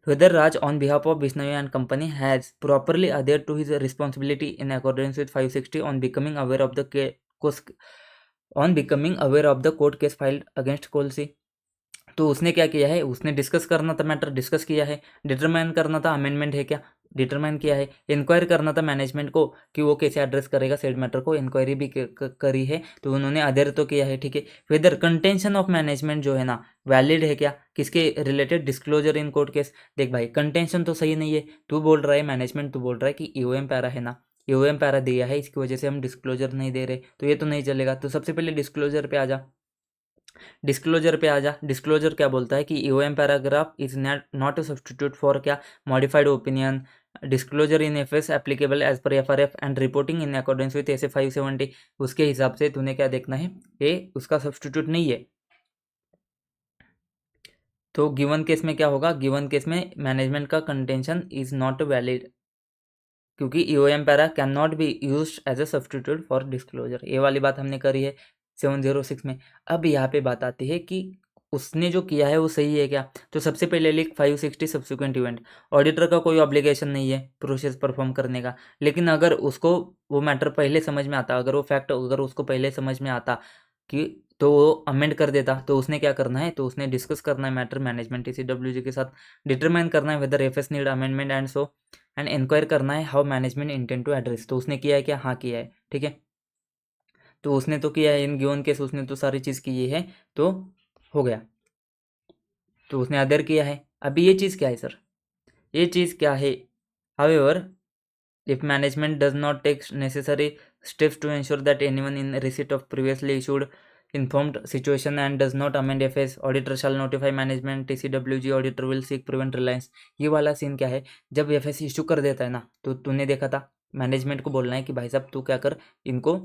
whether Raj on behalf of Bishnoi and company has properly adhere to his responsibility in accordance with 560 on becoming aware of the court case filed against कोलसी। तो उसने क्या किया है, उसने डिस्कस करना था मैटर, डिस्कस किया है, डिटरमाइन करना था अमेंडमेंट है क्या, डिटरमाइन किया है, इंक्वायर करना था मैनेजमेंट को कि वो कैसे एड्रेस करेगा सेड मैटर को, इंक्वायरी भी करी है, तो उन्होंने अधेर तो किया है, ठीक है। वेदर कंटेंशन ऑफ मैनेजमेंट जो है ना वैलिड है क्या, किसके related, disclosure in court case. देख भाई कंटेंशन तो सही नहीं है, तू बोल रहा है मैनेजमेंट, तू बोल रहा है कि EOM पैरा है ना, EOM पैरा दिया है इसकी वजह से हम डिस्क्लोजर नहीं दे रहे, तो ये तो नहीं चलेगा। तो सबसे पहले डिस्क्लोजर पे आ जा, डिस्क्लोजर क्या बोलता है कि EOM paragraph is not a substitute for क्या, modified opinion, disclosure in FS applicable as per FRF and reporting in accordance with SA 570। उसके हिसाब से तूने क्या देखना है, ये उसका सब्सटीट्यूट नहीं है। तो गिवन केस में क्या होगा, गिवन केस में मैनेजमेंट का कंटेंशन इज नॉट वैलिड, क्योंकि EOM para can not be use as a substitute for disclosure, ये वाली बात हमने करी है 706 में। अब यहाँ पे बात आती है कि उसने जो किया है वो सही है क्या, तो सबसे पहले लिख 560 सब्सिक्वेंट इवेंट, ऑडिटर का कोई ऑब्लिगेशन नहीं है प्रोसेस परफॉर्म करने का, लेकिन अगर उसको वो मैटर पहले समझ में आता, अगर वो फैक्ट अगर उसको पहले समझ में आता कि, तो वो अमेंड कर देता। तो उसने क्या करना है, तो उसने डिस्कस करना है मैटर मैनेजमेंट TCWG के साथ, डिटरमाइन करना है whether FS need amendment and inquire करना है how management intend to address. तो उसने किया है क्या, हाँ किया है, ठीक है। तो उसने तो किया है इन गिवन केस, उसने तो सारी चीज़ की है, तो हो गया, तो उसने अदर किया है। अभी ये चीज़ क्या है सर, ये चीज़ क्या है, however if management does not take necessary steps to ensure that anyone in receipt of previously issued informed situation and does not amend FS, auditor shall notify management, TCWG auditor will seek prevent reliance। ये वाला scene क्या है, जब FS issue कर देता है ना, तो तूने देखा था मैनेजमेंट को बोलना है कि भाई साहब तू क्या कर, इनको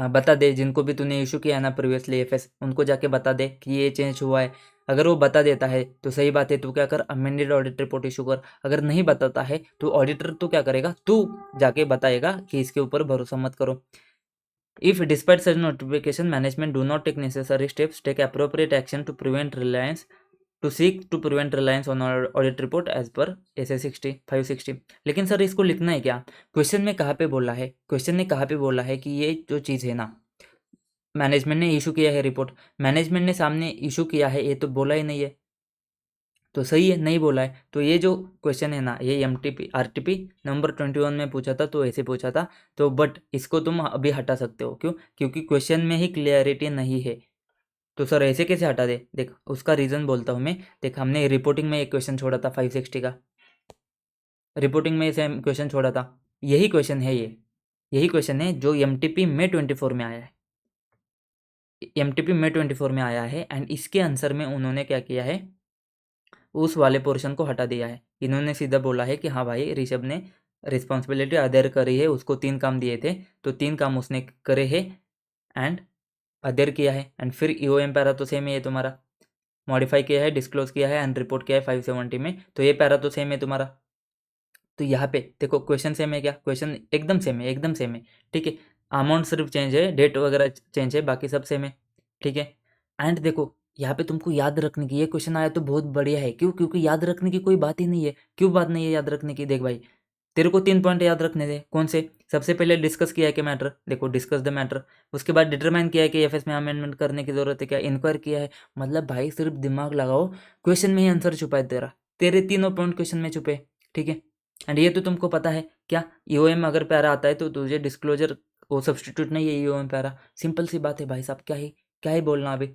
बता दे, जिनको भी तूने इशू किया है ना प्रीवियसली FS, उनको जाके बता दे कि ये चेंज हुआ है। अगर वो बता देता है तो सही बात है, तू क्या कर, अमेंडेड ऑडिट रिपोर्ट इशू कर। अगर नहीं बताता है तो ऑडिटर तो क्या करेगा, तू जाके बताएगा कि इसके ऊपर भरोसा मत करो। If despite such notification management do not take necessary steps, take appropriate action to prevent reliance, to seek to prevent reliance on audit report as per SA 560। लेकिन सर इसको लिखना है क्या, क्वेश्चन में कहाँ पे बोला है, क्वेश्चन ने कहाँ पे बोला है कि ये जो चीज़ है ना मैनेजमेंट ने इशू किया है रिपोर्ट, मैनेजमेंट ने सामने इशू किया है, ये तो बोला ही नहीं है, तो सही है नहीं बोला है। तो ये जो क्वेश्चन है ना, ये RTP नंबर 21 में पूछा था, तो ऐसे पूछा था, तो बट इसको तुम अभी हटा सकते हो, क्यों, क्योंकि क्वेश्चन में ही क्लियरिटी नहीं है। तो सर ऐसे कैसे हटा दे, देख उसका रीज़न बोलता हूँ मैं। देख हमने रिपोर्टिंग में एक क्वेश्चन छोड़ा था 560 का, रिपोर्टिंग में सेम क्वेश्चन छोड़ा था, यही क्वेश्चन है, ये यही क्वेश्चन है जो MTP में 24 में आया है। MTP May 24 में आया है एंड इसके आंसर में उन्होंने क्या किया है, उस वाले पोर्शन को हटा दिया है। इन्होंने सीधा बोला है कि हाँ भाई ऋषभ ने रिस्पॉन्सिबिलिटी अदर करी है, उसको 3 काम दिए थे तो 3 काम उसने करे है एंड अदर किया है। एंड फिर EOM पैरा तो सेम ही है तुम्हारा, मॉडिफाई किया है, डिस्क्लोज किया है एंड रिपोर्ट किया है 570 में, तो ये पैरा तो सेम है तुम्हारा। तो यहाँ पे देखो क्वेश्चन सेम है क्या, क्वेश्चन एकदम सेम है, एकदम सेम है, ठीक है। अमाउंट सिर्फ चेंज है, डेट वगैरह चेंज है, बाकी सब सेम है, ठीक है। एंड देखो यहाँ पे तुमको याद रखने की, ये क्वेश्चन आया तो बहुत बढ़िया है, क्यों, क्योंकि याद रखने की कोई बात ही नहीं है। क्यों बात नहीं है याद रखने की, देख भाई तेरे को 3 पॉइंट याद रखने थे, कौन से, सबसे पहले डिस्कस किया है कि मैटर, देखो डिस्कस द मैटर, उसके बाद डिटरमाइन किया है कि एफएस में अमेंडमेंट करने की जरूरत है क्या, इंक्वायर किया है। मतलब भाई सिर्फ दिमाग लगाओ, क्वेश्चन में ही आंसर छुपा है तेरा, तेरे तीनों पॉइंट क्वेश्चन में छुपे, ठीक है। एंड ये तो तुमको पता है क्या, EOM अगर पैरा आता है तो तुझे डिस्क्लोजर वो सब्सटीट्यूट नहीं है, EOM पैरा, सिंपल सी बात है भाई साहब, क्या ही बोलना अभी।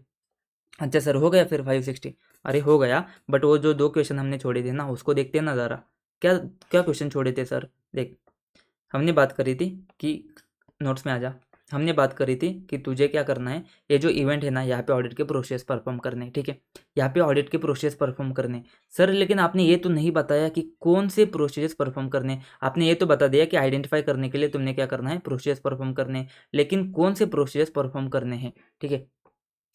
अच्छा सर हो गया फिर 560, अरे हो गया, बट वो जो 2 क्वेश्चन हमने छोड़े थे ना उसको देखते हैं ना ज़रा, क्या क्या क्वेश्चन छोड़े थे सर। देख हमने बात करी थी कि, नोट्स में आ जा, हमने बात करी थी कि तुझे क्या करना है, ये जो इवेंट है ना यहाँ पे ऑडिट के प्रोसेस परफॉर्म करने, ठीक है, यहाँ पे ऑडिट के प्रोसेस परफॉर्म करने। सर लेकिन आपने ये तो नहीं बताया कि कौन से प्रोसेस परफॉर्म करने, आपने ये तो बता दिया कि आइडेंटिफाई करने के लिए तुमने क्या करना है, प्रोसेस परफॉर्म करने, लेकिन कौन से प्रोसेस परफॉर्म करने हैं, ठीक है।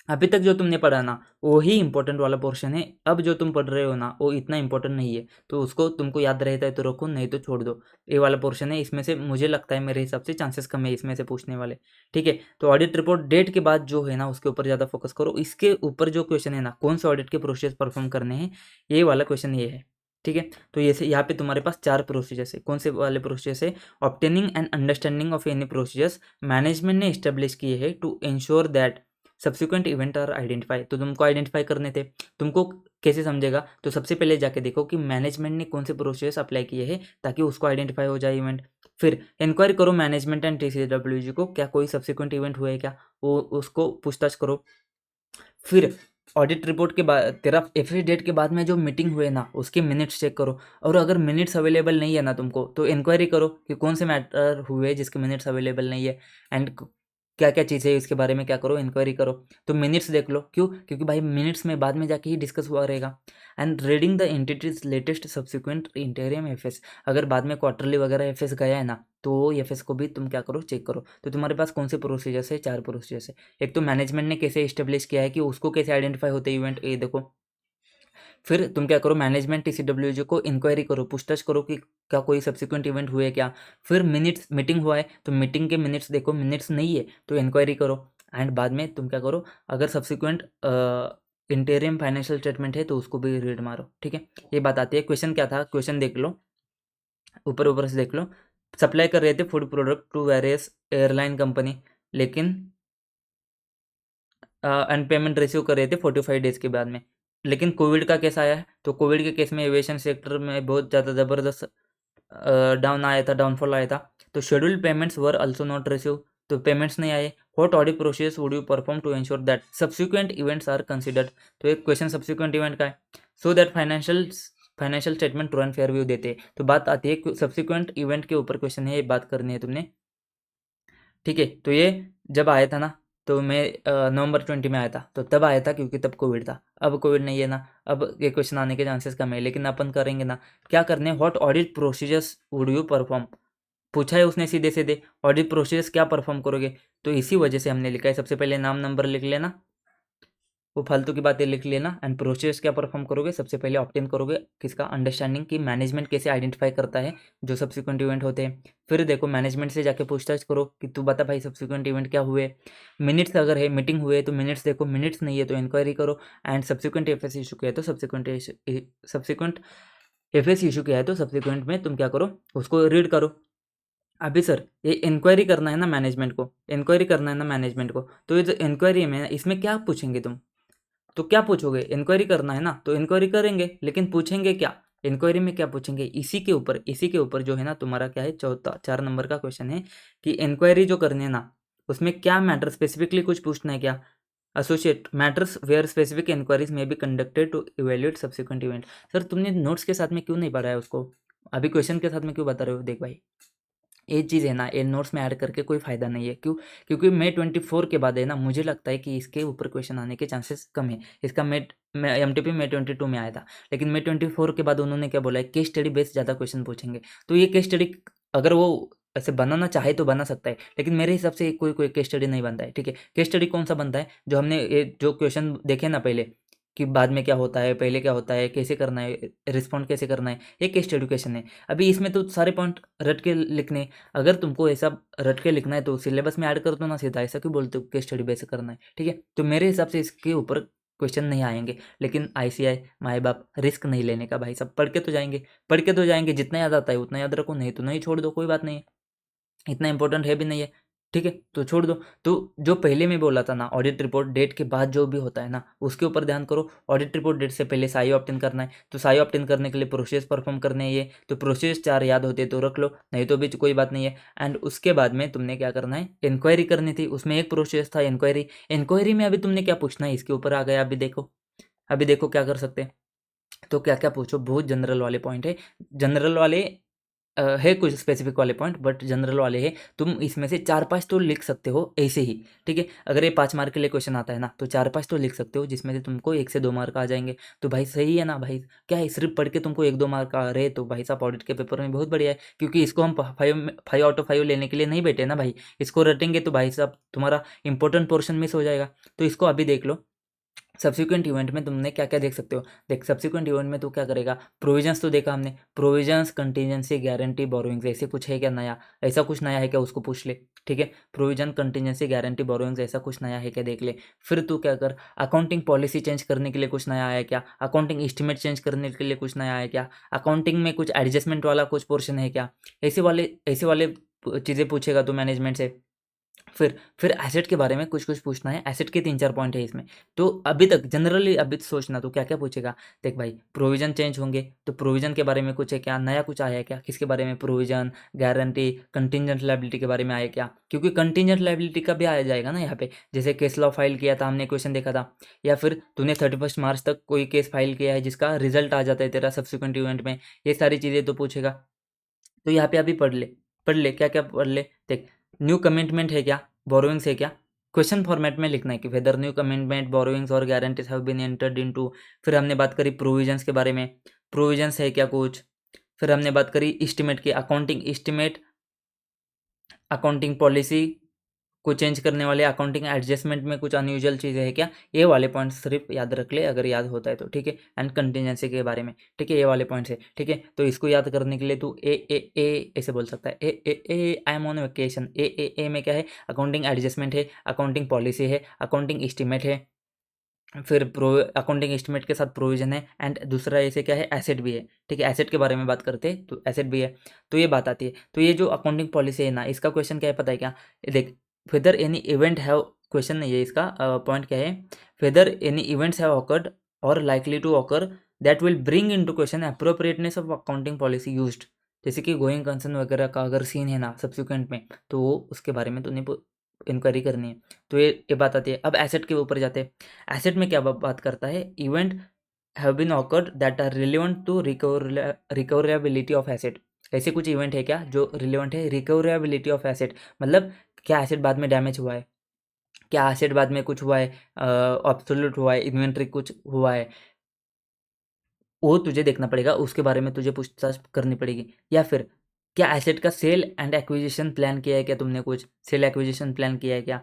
अभी तक जो तुमने पढ़ा ना वही इंपॉर्टेंट वाला पोर्शन है, अब जो तुम पढ़ रहे हो ना वो इतना इंपॉर्टेंट नहीं है, तो उसको तुमको याद रहता है तो रखो, नहीं तो छोड़ दो। ये वाला पोर्शन है, इसमें से मुझे लगता है मेरे हिसाब से चांसेस कम है इसमें से पूछने वाले, ठीक है। तो ऑडिट रिपोर्ट डेट के बाद जो है ना उसके ऊपर ज़्यादा फोकस करो, इसके ऊपर जो क्वेश्चन है ना कौन से ऑडिट के प्रोसेस परफॉर्म करने हैं, ये वाला क्वेश्चन ये है, ठीक है। तो ये से यहाँ पे तुम्हारे पास 4 प्रोसीजर्स है, कौन से वाले प्रोसेस है, obtaining and understanding of any procedures management ने इस्टेब्लिश किए हैं to ensure that subsequent event are identify. तो तुमको आइडेंटिफाई करने थे, तुमको कैसे समझेगा, तो सबसे पहले जाके देखो कि मैनेजमेंट ने कौन से प्रोसेस अप्लाई किए हैं ताकि उसको आइडेंटिफाई हो जाए इवेंट। फिर इंक्वायरी करो मैनेजमेंट एंड TCWG को, क्या कोई सब्सिक्वेंट इवेंट हुआ है क्या, वो उसको पूछताछ करो। फिर ऑडिट रिपोर्ट के बाद तेरा एफएस डेट के बाद में जो मीटिंग हुए ना उसके मिनट्स चेक करो, और अगर मिनट्स अवेलेबल नहीं है ना तुमको तो इंक्वायरी करो कि कौन से मैटर हुए जिसके मिनट्स अवेलेबल नहीं है, एंड क्या क्या चीज़ है इसके बारे में क्या करो, इंक्वायरी करो। तो मिनट्स देख लो, क्यों, क्योंकि भाई मिनट्स में बाद में जाके ही डिस्कस हुआ रहेगा। And reading the entities latest subsequent इंटीरियम FS, अगर बाद में क्वार्टरली वगैरह एफएस गया है ना तो एफएस को भी तुम क्या करो, चेक करो। तो तुम्हारे पास कौन से प्रोसीजर्स है, 4 प्रोसीजर्स है। एक तो मैनेजमेंट ने कैसे इस्टेब्लिश किया है कि उसको कैसे आइडेंटिफाई होते हैं इवेंट, ये देखो। फिर तुम क्या करो, मैनेजमेंट TCWG को इंक्वायरी करो, पूछताछ करो कि क्या कोई सब्सिक्वेंट इवेंट हुए क्या। फिर मिनट्स, मीटिंग हुआ है तो मीटिंग के मिनट्स देखो, मिनट्स नहीं है तो इंक्वायरी करो। एंड बाद में तुम क्या करो, अगर सब्सिक्वेंट इंटीरियम फाइनेंशियल स्टेटमेंट है तो उसको भी रीड मारो, ठीक है। ये बात आती है। क्वेश्चन क्या था, क्वेश्चन देख लो, ऊपर ऊपर से देख लो। सप्लाई कर रहे थे food product to various airline company, लेकिन अनपेमेंट रिसीव कर रहे थे 45 डेज के बाद में, लेकिन कोविड का केस आया है तो कोविड के केस में एविएशन सेक्टर में बहुत ज़्यादा ज़बरदस्त डाउन आया था, डाउनफॉल आया था। तो scheduled payments were also not receive, तो पेमेंट्स नहीं आए। What audit process would you perform to ensure that subsequent events are considered, तो एक क्वेश्चन सब्सिक्वेंट इवेंट का है, so that financial statement true and fair view देते हैं। तो बात आती है सब्सिक्वेंट इवेंट के ऊपर क्वेश्चन है, ये बात करनी है तुमने, ठीक है। तो ये जब आया था ना तो मैं नवंबर 20 में आया था, तो तब आया था क्योंकि तब कोविड था। अब कोविड नहीं है ना, अब ये क्वेश्चन आने के चांसेस कम है, लेकिन अपन करेंगे ना। क्या करने, what audit procedures would you perform, पूछा है उसने सीधे सीधे, ऑडिट प्रोसीजर्स क्या परफॉर्म करोगे, तो इसी वजह से हमने लिखा है। सबसे पहले नाम नंबर लिख लेना, वो फालतू की बातें लिख लेना। एंड प्रोसेस क्या परफॉर्म करोगे, सबसे पहले ऑब्टेन करोगे किसका, अंडरस्टैंडिंग की मैनेजमेंट कैसे आइडेंटिफाई करता है जो सब्सिक्वेंट इवेंट होते हैं। फिर देखो मैनेजमेंट से जाके पूछताछ करो कि तू बता भाई सब्सिक्वेंट इवेंट क्या हुए। मिनट्स अगर है, मीटिंग हुए तो मिनट्स देखो, मिनट्स नहीं है तो इंक्वायरी करो। एंड सब्सिक्वेंट एफएस इशू किया है तो सब्सिक्वेंट एफएस इशू किया है तो सब्सिक्वेंट में तुम क्या करो, उसको रीड करो। अभी सर ये इंक्वायरी करना है ना मैनेजमेंट को, इंक्वायरी करना है ना मैनेजमेंट को, तो ये जो इंक्वायरी में इसमें क्या पूछेंगे तुम, तो क्या पूछोगे, इंक्वायरी करना है ना तो इंक्वायरी करेंगे, लेकिन पूछेंगे क्या, इंक्वायरी में क्या पूछेंगे, इसी के ऊपर जो है ना तुम्हारा क्या है, चौथा 4 नंबर का क्वेश्चन है कि इंक्वायरी जो करनी है ना उसमें क्या मैटर स्पेसिफिकली कुछ पूछना है क्या, associate matters where specific inquiries में be conducted to evaluate subsequent event. Sir तुमने नोट्स के साथ में क्यों नहीं पढ़ा है उसको, अभी क्वेश्चन के साथ में क्यों बता रहे हो, देख भाई ये चीज़ है ना, ये नोट्स में ऐड करके कोई फ़ायदा नहीं है। क्यों? क्योंकि May 24 के बाद है ना, मुझे लगता है कि इसके ऊपर क्वेश्चन आने के चांसेस कम है। इसका एमटीपी May 22 में आया था, लेकिन May 24 के बाद उन्होंने क्या बोला है, केस स्टडी बेस्ड ज़्यादा क्वेश्चन पूछेंगे। तो ये केस स्टडी अगर वो ऐसे बनाना चाहे तो बना सकता है, लेकिन मेरे हिसाब से कोई केस स्टडी नहीं बनता है, ठीक है। केस स्टडी कौन सा बनता है, जो हमने ये जो क्वेश्चन देखे ना पहले, कि बाद में क्या होता है, पहले क्या होता है, कैसे करना है, रिस्पॉन्ड कैसे करना है, ये केस एजुकेशन है। अभी इसमें तो सारे पॉइंट रट के लिखने, अगर तुमको ऐसा रट के लिखना है तो सिलेबस में ऐड कर दो ना सीधा, ऐसा क्यों बोलते हो केस स्टडी बेस करना है, ठीक है। तो मेरे हिसाब से इसके ऊपर क्वेश्चन नहीं आएंगे, लेकिन आईसीआई माए बाप रिस्क नहीं लेने का भाई, सब पढ़ के तो जाएंगे, पढ़ के तो जाएंगे, जितना याद आता है उतना याद रखो, नहीं तो नहीं, छोड़ दो, कोई बात नहीं है, इतना इंपॉर्टेंट है भी नहीं है, ठीक है, तो छोड़ दो। तो जो पहले मैं बोला था ना, ऑडिट रिपोर्ट डेट के बाद जो भी होता है ना, उसके ऊपर ध्यान करो। ऑडिट रिपोर्ट डेट से पहले साई ऑप्ट इन करना है, तो साई ऑप्ट इन करने के लिए प्रोसेस परफॉर्म करने हैं ये, तो प्रोसेस 4 याद होते तो रख लो, नहीं तो भी कोई बात नहीं है। एंड उसके बाद में तुमने क्या करना है, इंक्वायरी करनी थी, उसमें एक प्रोसेस था इंक्वायरी। इंक्वायरी में अभी तुमने क्या पूछना है, इसके ऊपर आ गया, अभी देखो, अभी देखो क्या कर सकते हैं। तो क्या क्या पूछो, बहुत जनरल वाले पॉइंट है, जनरल वाले है कुछ स्पेसिफिक वाले पॉइंट, बट जनरल वाले है। तुम इसमें से 4-5 तो लिख सकते हो ऐसे ही, ठीक है। अगर ये 5 मार्क के लिए क्वेश्चन आता है ना, तो 4-5 तो लिख सकते हो, जिसमें से तुमको 1 से 2 मार्क आ जाएंगे। तो भाई सही है ना भाई, क्या है, सिर्फ पढ़ के तुमको 1-2 मार्क आ रहे, तो भाई साहब ऑडिट के पेपर में बहुत बढ़िया है। क्योंकि इसको हम 5 आउट ऑफ 5 लेने के लिए नहीं बैठे ना भाई, इसको रटेंगे तो भाई साहब तुम्हारा इंपॉर्टेंट पोर्शन मिस हो जाएगा। तो इसको अभी देख लो। सब्सिक्वेंट इवेंट में तुमने क्या क्या देख सकते हो, देख सब्सिक्वेंट इवेंट में तू क्या करेगा, प्रोविजंस तो देखा हमने, प्रोविजंस, कंटीजेंसी, गारंटी, बोरोइंग्स, ऐसे कुछ है क्या नया, ऐसा कुछ नया है क्या, उसको पूछ ले, ठीक है। प्रोविजन, कंटीजेंसी, गारंटी, बोरोइंग्स, ऐसा कुछ नया है क्या, देख ले। फिर तू क्या कर, अकाउंटिंग पॉलिसी चेंज करने के लिए कुछ नया आया क्या, अकाउंटिंग एस्टिमेट चेंज करने के लिए कुछ नया आया क्या, अकाउंटिंग में कुछ एडजस्टमेंट वाला कुछ पोर्शन है क्या, ऐसे वाले चीज़ें पूछेगा तो मैनेजमेंट से। फिर एसेट के बारे में कुछ-कुछ पूछना है, एसेट के 3-4 पॉइंट है इसमें। तो अभी तक जनरली अभी सोचना तो क्या-क्या पूछेगा, देख भाई प्रोविज़न चेंज होंगे, तो प्रोविज़न के बारे में कुछ है क्या, नया कुछ आया है क्या, किसके बारे में, प्रोविज़न, गारंटी, कंटीजेंट लायबिलिटी के बारे में आया क्या, क्योंकि कंटीजेंट लायबिलिटी का भी आ जाएगा ना यहाँ पे, जैसे केस लॉ फाइल किया था हमने, क्वेश्चन देखा था, या फिर तूने 31 मार्च तक कोई केस फाइल किया है जिसका रिजल्ट आ जाता है तेरा सब्सिक्वेंट इवेंट में, ये सारी चीज़ें तो पूछेगा। तो यहाँ पे अभी पढ़ ले क्या-क्या पढ़ ले, देख न्यू कमिटमेंट है क्या, बोरोइंग्स है क्या, क्वेश्चन फॉर्मेट में लिखना है कि वेदर न्यू कमिटमेंट, बोरोइंग्स और guarantees have been entered into. फिर हमने बात करी प्रोविजंस के बारे में, प्रोविजंस है क्या कुछ। फिर हमने बात करी एस्टिमेट की, अकाउंटिंग एस्टिमेट, अकाउंटिंग पॉलिसी को चेंज करने वाले, अकाउंटिंग एडजस्टमेंट में कुछ अनयूजुअल चीज़ें हैं क्या, ये वाले पॉइंट्स सिर्फ याद रख ले अगर याद होता है तो, ठीक है। एंड कंटीजेंसी के बारे में, ठीक है, ये वाले पॉइंट्स है, ठीक है। तो इसको याद करने के लिए तू ए ऐसे बोल सकता है, ए आई एम ऑन वेकेशन, ए में क्या है, अकाउंटिंग एडजस्टमेंट है, अकाउंटिंग पॉलिसी है, अकाउंटिंग एस्टिमेट है, फिर अकाउंटिंग एस्टिमेट के साथ प्रोविजन है, एंड दूसरा ऐसे क्या है, एसेट भी है, ठीक है। एसेट के बारे में बात करते हैं तो एसेट भी है, तो ये बात आती है। तो ये जो अकाउंटिंग पॉलिसी है ना, इसका क्वेश्चन क्या है पता है क्या, देख whether any event have, question नहीं है इसका, पॉइंट क्या है, whether any events have occurred or likely to occur that will bring into question appropriateness of accounting policy used. जैसे कि गोइंग कंसर्न वगैरह का अगर सीन है ना सब्सिक्वेंट में, तो वो उसके बारे में तो नहीं इंक्वायरी करनी है। तो ये बात आती है। अब एसेट के ऊपर जाते हैं। एसेट में क्या बात करता है, event have been occurred that are relevant to recoverability of asset. ऐसे कुछ इवेंट है क्या जो रिलेवेंट है रिकवरेबिलिटी ऑफ एसेट, मतलब क्या एसेट बाद में डैमेज हुआ है, क्या एसेट बाद में कुछ हुआ है, ऑब्सोल्यूट हुआ है, इन्वेंट्री कुछ हुआ है, वो तुझे देखना पड़ेगा, उसके बारे में तुझे पूछताछ करनी पड़ेगी। या फिर क्या एसेट का सेल एंड एक्विजिशन प्लान किया है क्या तुमने, कुछ सेल एक्विजिशन प्लान किया है क्या,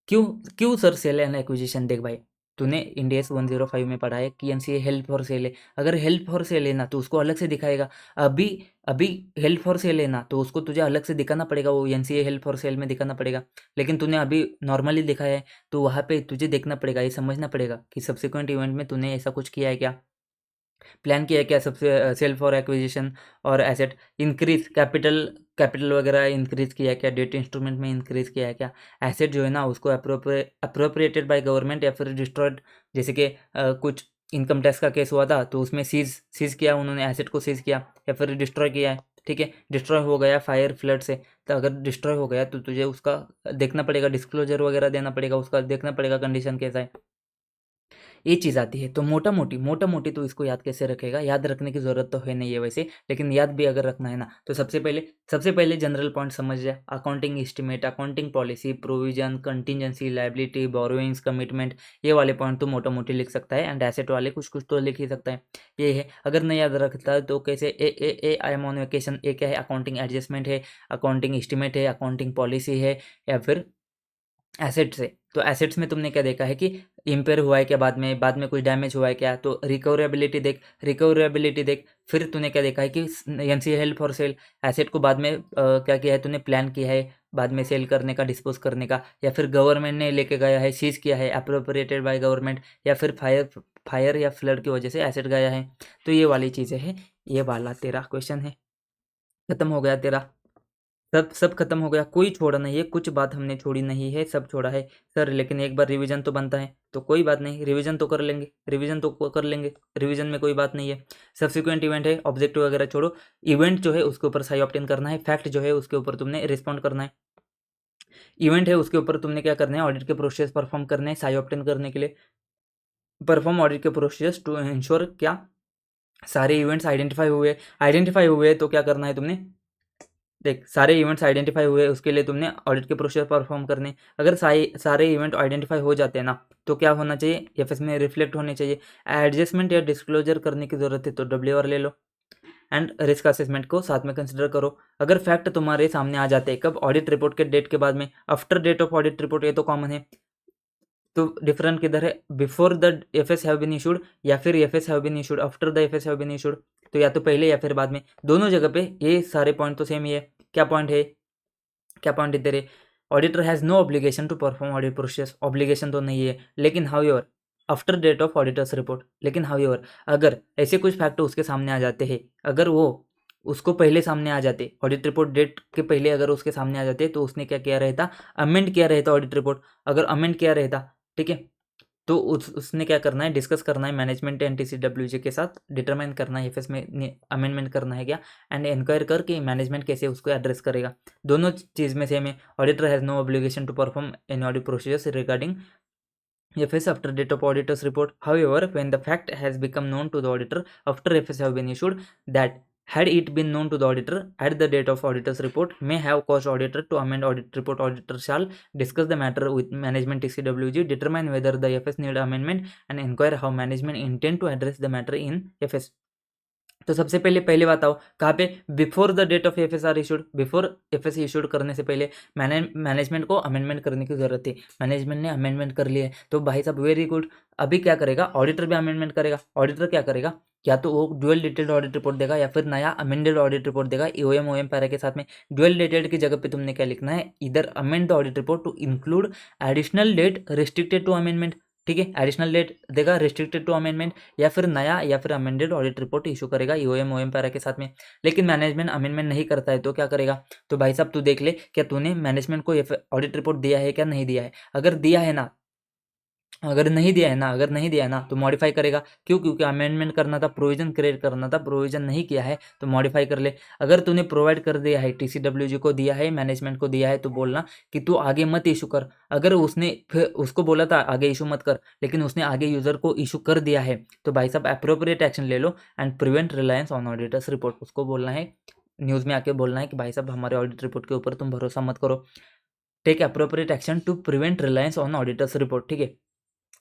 क्यों क्यों सर सेल एंड एक्विजिशन, देख भाई तूने इंडेस 105 में पढ़ा है कि एनसीए हेल्प फॉर सेल है, अगर हेल्प फॉर सेल है ना तो उसको अलग से दिखाएगा। अभी अभी हेल्प फॉर सेल है ना तो उसको तुझे अलग से दिखाना पड़ेगा, वो एनसीए हेल्प फॉर सेल में दिखाना पड़ेगा। लेकिन तूने अभी नॉर्मली दिखाया है, तो वहाँ पे तुझे देखना पड़ेगा, ये समझना पड़ेगा कि सब्सिक्वेंट इवेंट में तूने ऐसा कुछ किया है क्या, प्लान किया है क्या, सबसे सेल फॉर एक्विजिशन और एसेट इंक्रीज, कैपिटल कैपिटल वगैरह इंक्रीज किया है क्या, डेट इंस्ट्रूमेंट में इंक्रीज किया है क्या, एसेट जो है ना उसको अप्रोप्रिएटेड बाय गवर्नमेंट या फिर डिस्ट्रॉयड, जैसे कि कुछ इनकम टैक्स का केस हुआ था तो उसमें सीज किया उन्होंने, एसेट को सीज किया या फिर डिस्ट्रॉय किया है, ठीक है। डिस्ट्रॉय हो गया फायर फ्लड से, तो अगर डिस्ट्रॉय हो गया तो तुझे उसका देखना पड़ेगा, डिस्क्लोजर वगैरह देना पड़ेगा, उसका देखना पड़ेगा कंडीशन कैसा है। ये चीज़ आती है। तो मोटा मोटी तो इसको याद कैसे रखेगा, याद रखने की ज़रूरत तो है नहीं है वैसे, लेकिन याद भी अगर रखना है ना तो सबसे पहले जनरल पॉइंट समझ जाए। Accounting estimate, accounting policy, provision, contingency, liability, borrowings, commitment, ये वाले पॉइंट तो मोटा मोटी लिख सकता है। एंड एसेट वाले कुछ कुछ तो लिख ही सकता है। ये है, अगर नहीं याद रखता है तो कैसे ए आई एम ऑन वेकेशन, ए क्या है, अकाउंटिंग एडजस्टमेंट है, अकाउंटिंग एस्टिमेट है, अकाउंटिंग पॉलिसी है, या फिर एसेट्स है। तो एसेट्स में तुमने क्या देखा है कि इम्पेयर हुआ है क्या, बाद में कुछ डैमेज हुआ है क्या, तो रिकवरेबिलिटी देख। फिर तूने क्या देखा है कि NC held for sale, asset को बाद में क्या किया है तूने, प्लान किया है बाद में सेल करने का, डिस्पोज करने का, या फिर गवर्नमेंट ने लेके गया है, सीज किया है, अप्रोप्रिएटेड बाय गवर्नमेंट, या फिर फायर या फ्लड की वजह से एसेट गया है। तो ये वाली चीज़ें हैं। ये वाला तेरा क्वेश्चन है, खत्म हो गया तेरा। सब खत्म हो गया, कोई छोड़ा नहीं है, कुछ बात हमने छोड़ी नहीं है, सब छोड़ा है सर। लेकिन एक बार रिवीजन तो बनता है, तो कोई बात नहीं, रिवीजन तो कर लेंगे, रिवीजन में कोई बात नहीं है। सब्सिक्वेंट इवेंट है, ऑब्जेक्टिव वगैरह छोड़ो, इवेंट जो है उसके ऊपर सही ऑप्टेन करना है, फैक्ट जो है उसके ऊपर तुमने रिस्पॉन्ड करना है, इवेंट है उसके ऊपर तुमने क्या करना है, ऑडिट के प्रोसेस परफॉर्म करने हैं सही ऑप्टेन करने के लिए। परफॉर्म ऑडिट के प्रोसेस टू इंश्योर क्या, सारे इवेंट्स आइडेंटिफाई हुए तो क्या करना है तुमने, देख सारे इवेंट्स आइडेंटिफाई हुए उसके लिए तुमने ऑडिट के प्रोसेस परफॉर्म करने। अगर सारे इवेंट आइडेंटिफाई हो जाते हैं ना तो क्या होना चाहिए, एफएस में रिफ्लेक्ट होने चाहिए। एडजस्टमेंट या डिस्क्लोजर करने की जरूरत है तो डब्ल्यू ले लो। एंड रिस्क असेसमेंट को साथ में कंसिडर करो। अगर फैक्ट तुम्हारे सामने आ जाते हैं कब, ऑडिट रिपोर्ट के डेट के बाद में, after date of audit report, ये तो कॉमन है। तो डिफरेंट किधर है, before the F S have been issued या फिर F S have been issued after the F S have been issued. तो या तो पहले या फिर बाद में, दोनों जगह पे ये सारे पॉइंट तो सेम ही है। क्या पॉइंट है, क्या पॉइंट है तेरे, auditor has no obligation to perform audit process, obligation तो नहीं है, लेकिन however after date of auditor's report, लेकिन हाउएवर अगर ऐसे कुछ फैक्ट उसके सामने आ जाते हैं, अगर वो उसको पहले सामने आ जाते, ऑडिट रिपोर्ट डेट के पहले अगर उसके सामने आ जाते, तो उसने क्या किया रहता, अमेंड किया रहता ऑडिट रिपोर्ट। अगर अमेंड किया रहता, ठीक है, तो उसने क्या करना है, डिस्कस करना है मैनेजमेंट एंड टीसीडब्ल्यूजे के साथ, डिटरमाइन करना है एफएस में अमेंडमेंट करना है क्या, एंड इंक्वायर करके मैनेजमेंट कैसे उसको एड्रेस करेगा। दोनों चीज़ में सेम है। Auditor has no obligation to perform any audit procedures regarding FS after date of auditor's report. However, when the fact has become known to the auditor after FS have been issued, that had it been known to the auditor at the date of auditor's report may have caused auditor to amend audit report, auditor shall discuss the matter with management TCWG, determine whether the FS need amendment, and inquire how management intend to address the matter in FS. तो सबसे पहले बात आओ कहाँ पे, before the date of F S are issued, before F S issued करने से पहले मैनेजमेंट को अमेंडमेंट करने की जरूरत थी, मैनेजमेंट ने अमेंडमेंट कर लिया है, तो भाई साहब वेरी गुड। अभी क्या करेगा, ऑडिटर भी अमेंडमेंट करेगा। ऑडिटर क्या करेगा, या तो वो ड्यूअल डिटेल्ड ऑडिट रिपोर्ट देगा या फिर नया अमेंडेड ऑडिट रिपोर्ट देगा, ईओएम ओएम पैरा के साथ में। ड्यूअल डिटेल्ड की जगह पे तुमने क्या लिखना है, इधर amend the audit report to include additional date restricted to amendment, ठीक है, एडिशनल डेट देगा रिस्ट्रिक्टेड टू अमेंडमेंट, या फिर नया या फिर अमेंडेड ऑडिट रिपोर्ट इशू करेगा ईओएम ओएम पैरा के साथ में। लेकिन मैनेजमेंट अमेंडमेंट नहीं करता है तो क्या करेगा, तो भाई साहब तू देख ले क्या तूने मैनेजमेंट को ऑडिट रिपोर्ट दिया है क्या नहीं दिया है। अगर दिया है ना, अगर नहीं दिया है ना तो मॉडिफाई करेगा। क्यों, क्योंकि अमेंडमेंट करना था, प्रोविजन क्रिएट करना था, प्रोविजन नहीं किया है तो मॉडिफाई कर ले। अगर तूने प्रोवाइड कर दिया है, टीसीडब्ल्यूजी को दिया है, मैनेजमेंट को दिया है, तो बोलना कि तू आगे मत इशू कर। अगर उसने फिर उसको बोला था आगे इशू मत कर, लेकिन उसने आगे यूजर को इशू कर दिया है, तो भाई साहब अप्रोप्रिएट एक्शन ले लो and prevent reliance on auditor's report. उसको बोलना है, न्यूज़ में आके बोलना है कि भाई साहब हमारे ऑडिट रिपोर्ट के ऊपर तुम भरोसा मत करो। Take appropriate action to prevent reliance on auditor's report, ठीक है।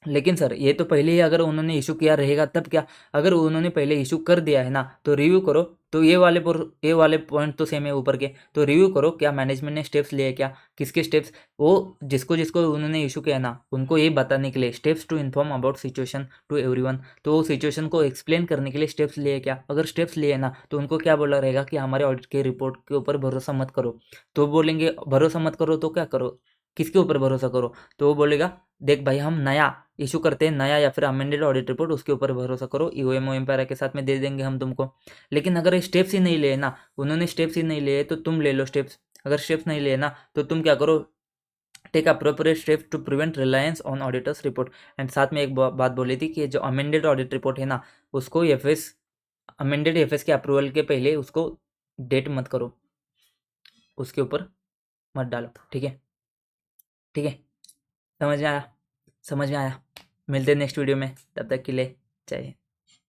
लेकिन सर ये तो पहले ही अगर उन्होंने इशू किया रहेगा तब क्या, अगर उन्होंने पहले इशू कर दिया है ना तो रिव्यू करो। तो ये वाले पॉइंट तो सेम है ऊपर के, तो रिव्यू करो क्या मैनेजमेंट ने स्टेप्स लिए, क्या किसके स्टेप्स, वो जिसको जिसको उन्होंने इशू किया ना उनको ये बताने के लिए, steps to inform about situation to everyone, तो वो सिचुएशन को एक्सप्लेन करने के लिए स्टेप्स लिए क्या। अगर स्टेप्स लिए ना तो उनको क्या बोला रहेगा कि हमारे ऑडिट के रिपोर्ट के ऊपर भरोसा मत करो। तो बोलेंगे भरोसा मत करो तो क्या करो, किसके ऊपर भरोसा करो, तो वो बोलेगा देख भाई हम नया इशू करते हैं, नया या फिर अमेंडेड ऑडिट रिपोर्ट, उसके ऊपर भरोसा करो, ईओएम ओएम पैरा के साथ में दे देंगे हम तुमको। लेकिन अगर स्टेप्स ही नहीं लिए ना, उन्होंने स्टेप्स ही नहीं लिए तो तुम ले लो स्टेप्स। अगर स्टेप्स नहीं लिए ना तो तुम क्या करो, take appropriate steps to prevent reliance on auditor's report. And साथ में एक बात बोली थी कि जो अमेंडेड ऑडिट रिपोर्ट है ना उसको एफएस, अमेंडेड एफएस के अप्रूवल के पहले उसको डेट मत करो, उसके ऊपर मत डालो, ठीक है, ठीक है, समझ में आया, समझ में आया। मिलते हैं नेक्स्ट वीडियो में, तब तक के लिए जय हिंद।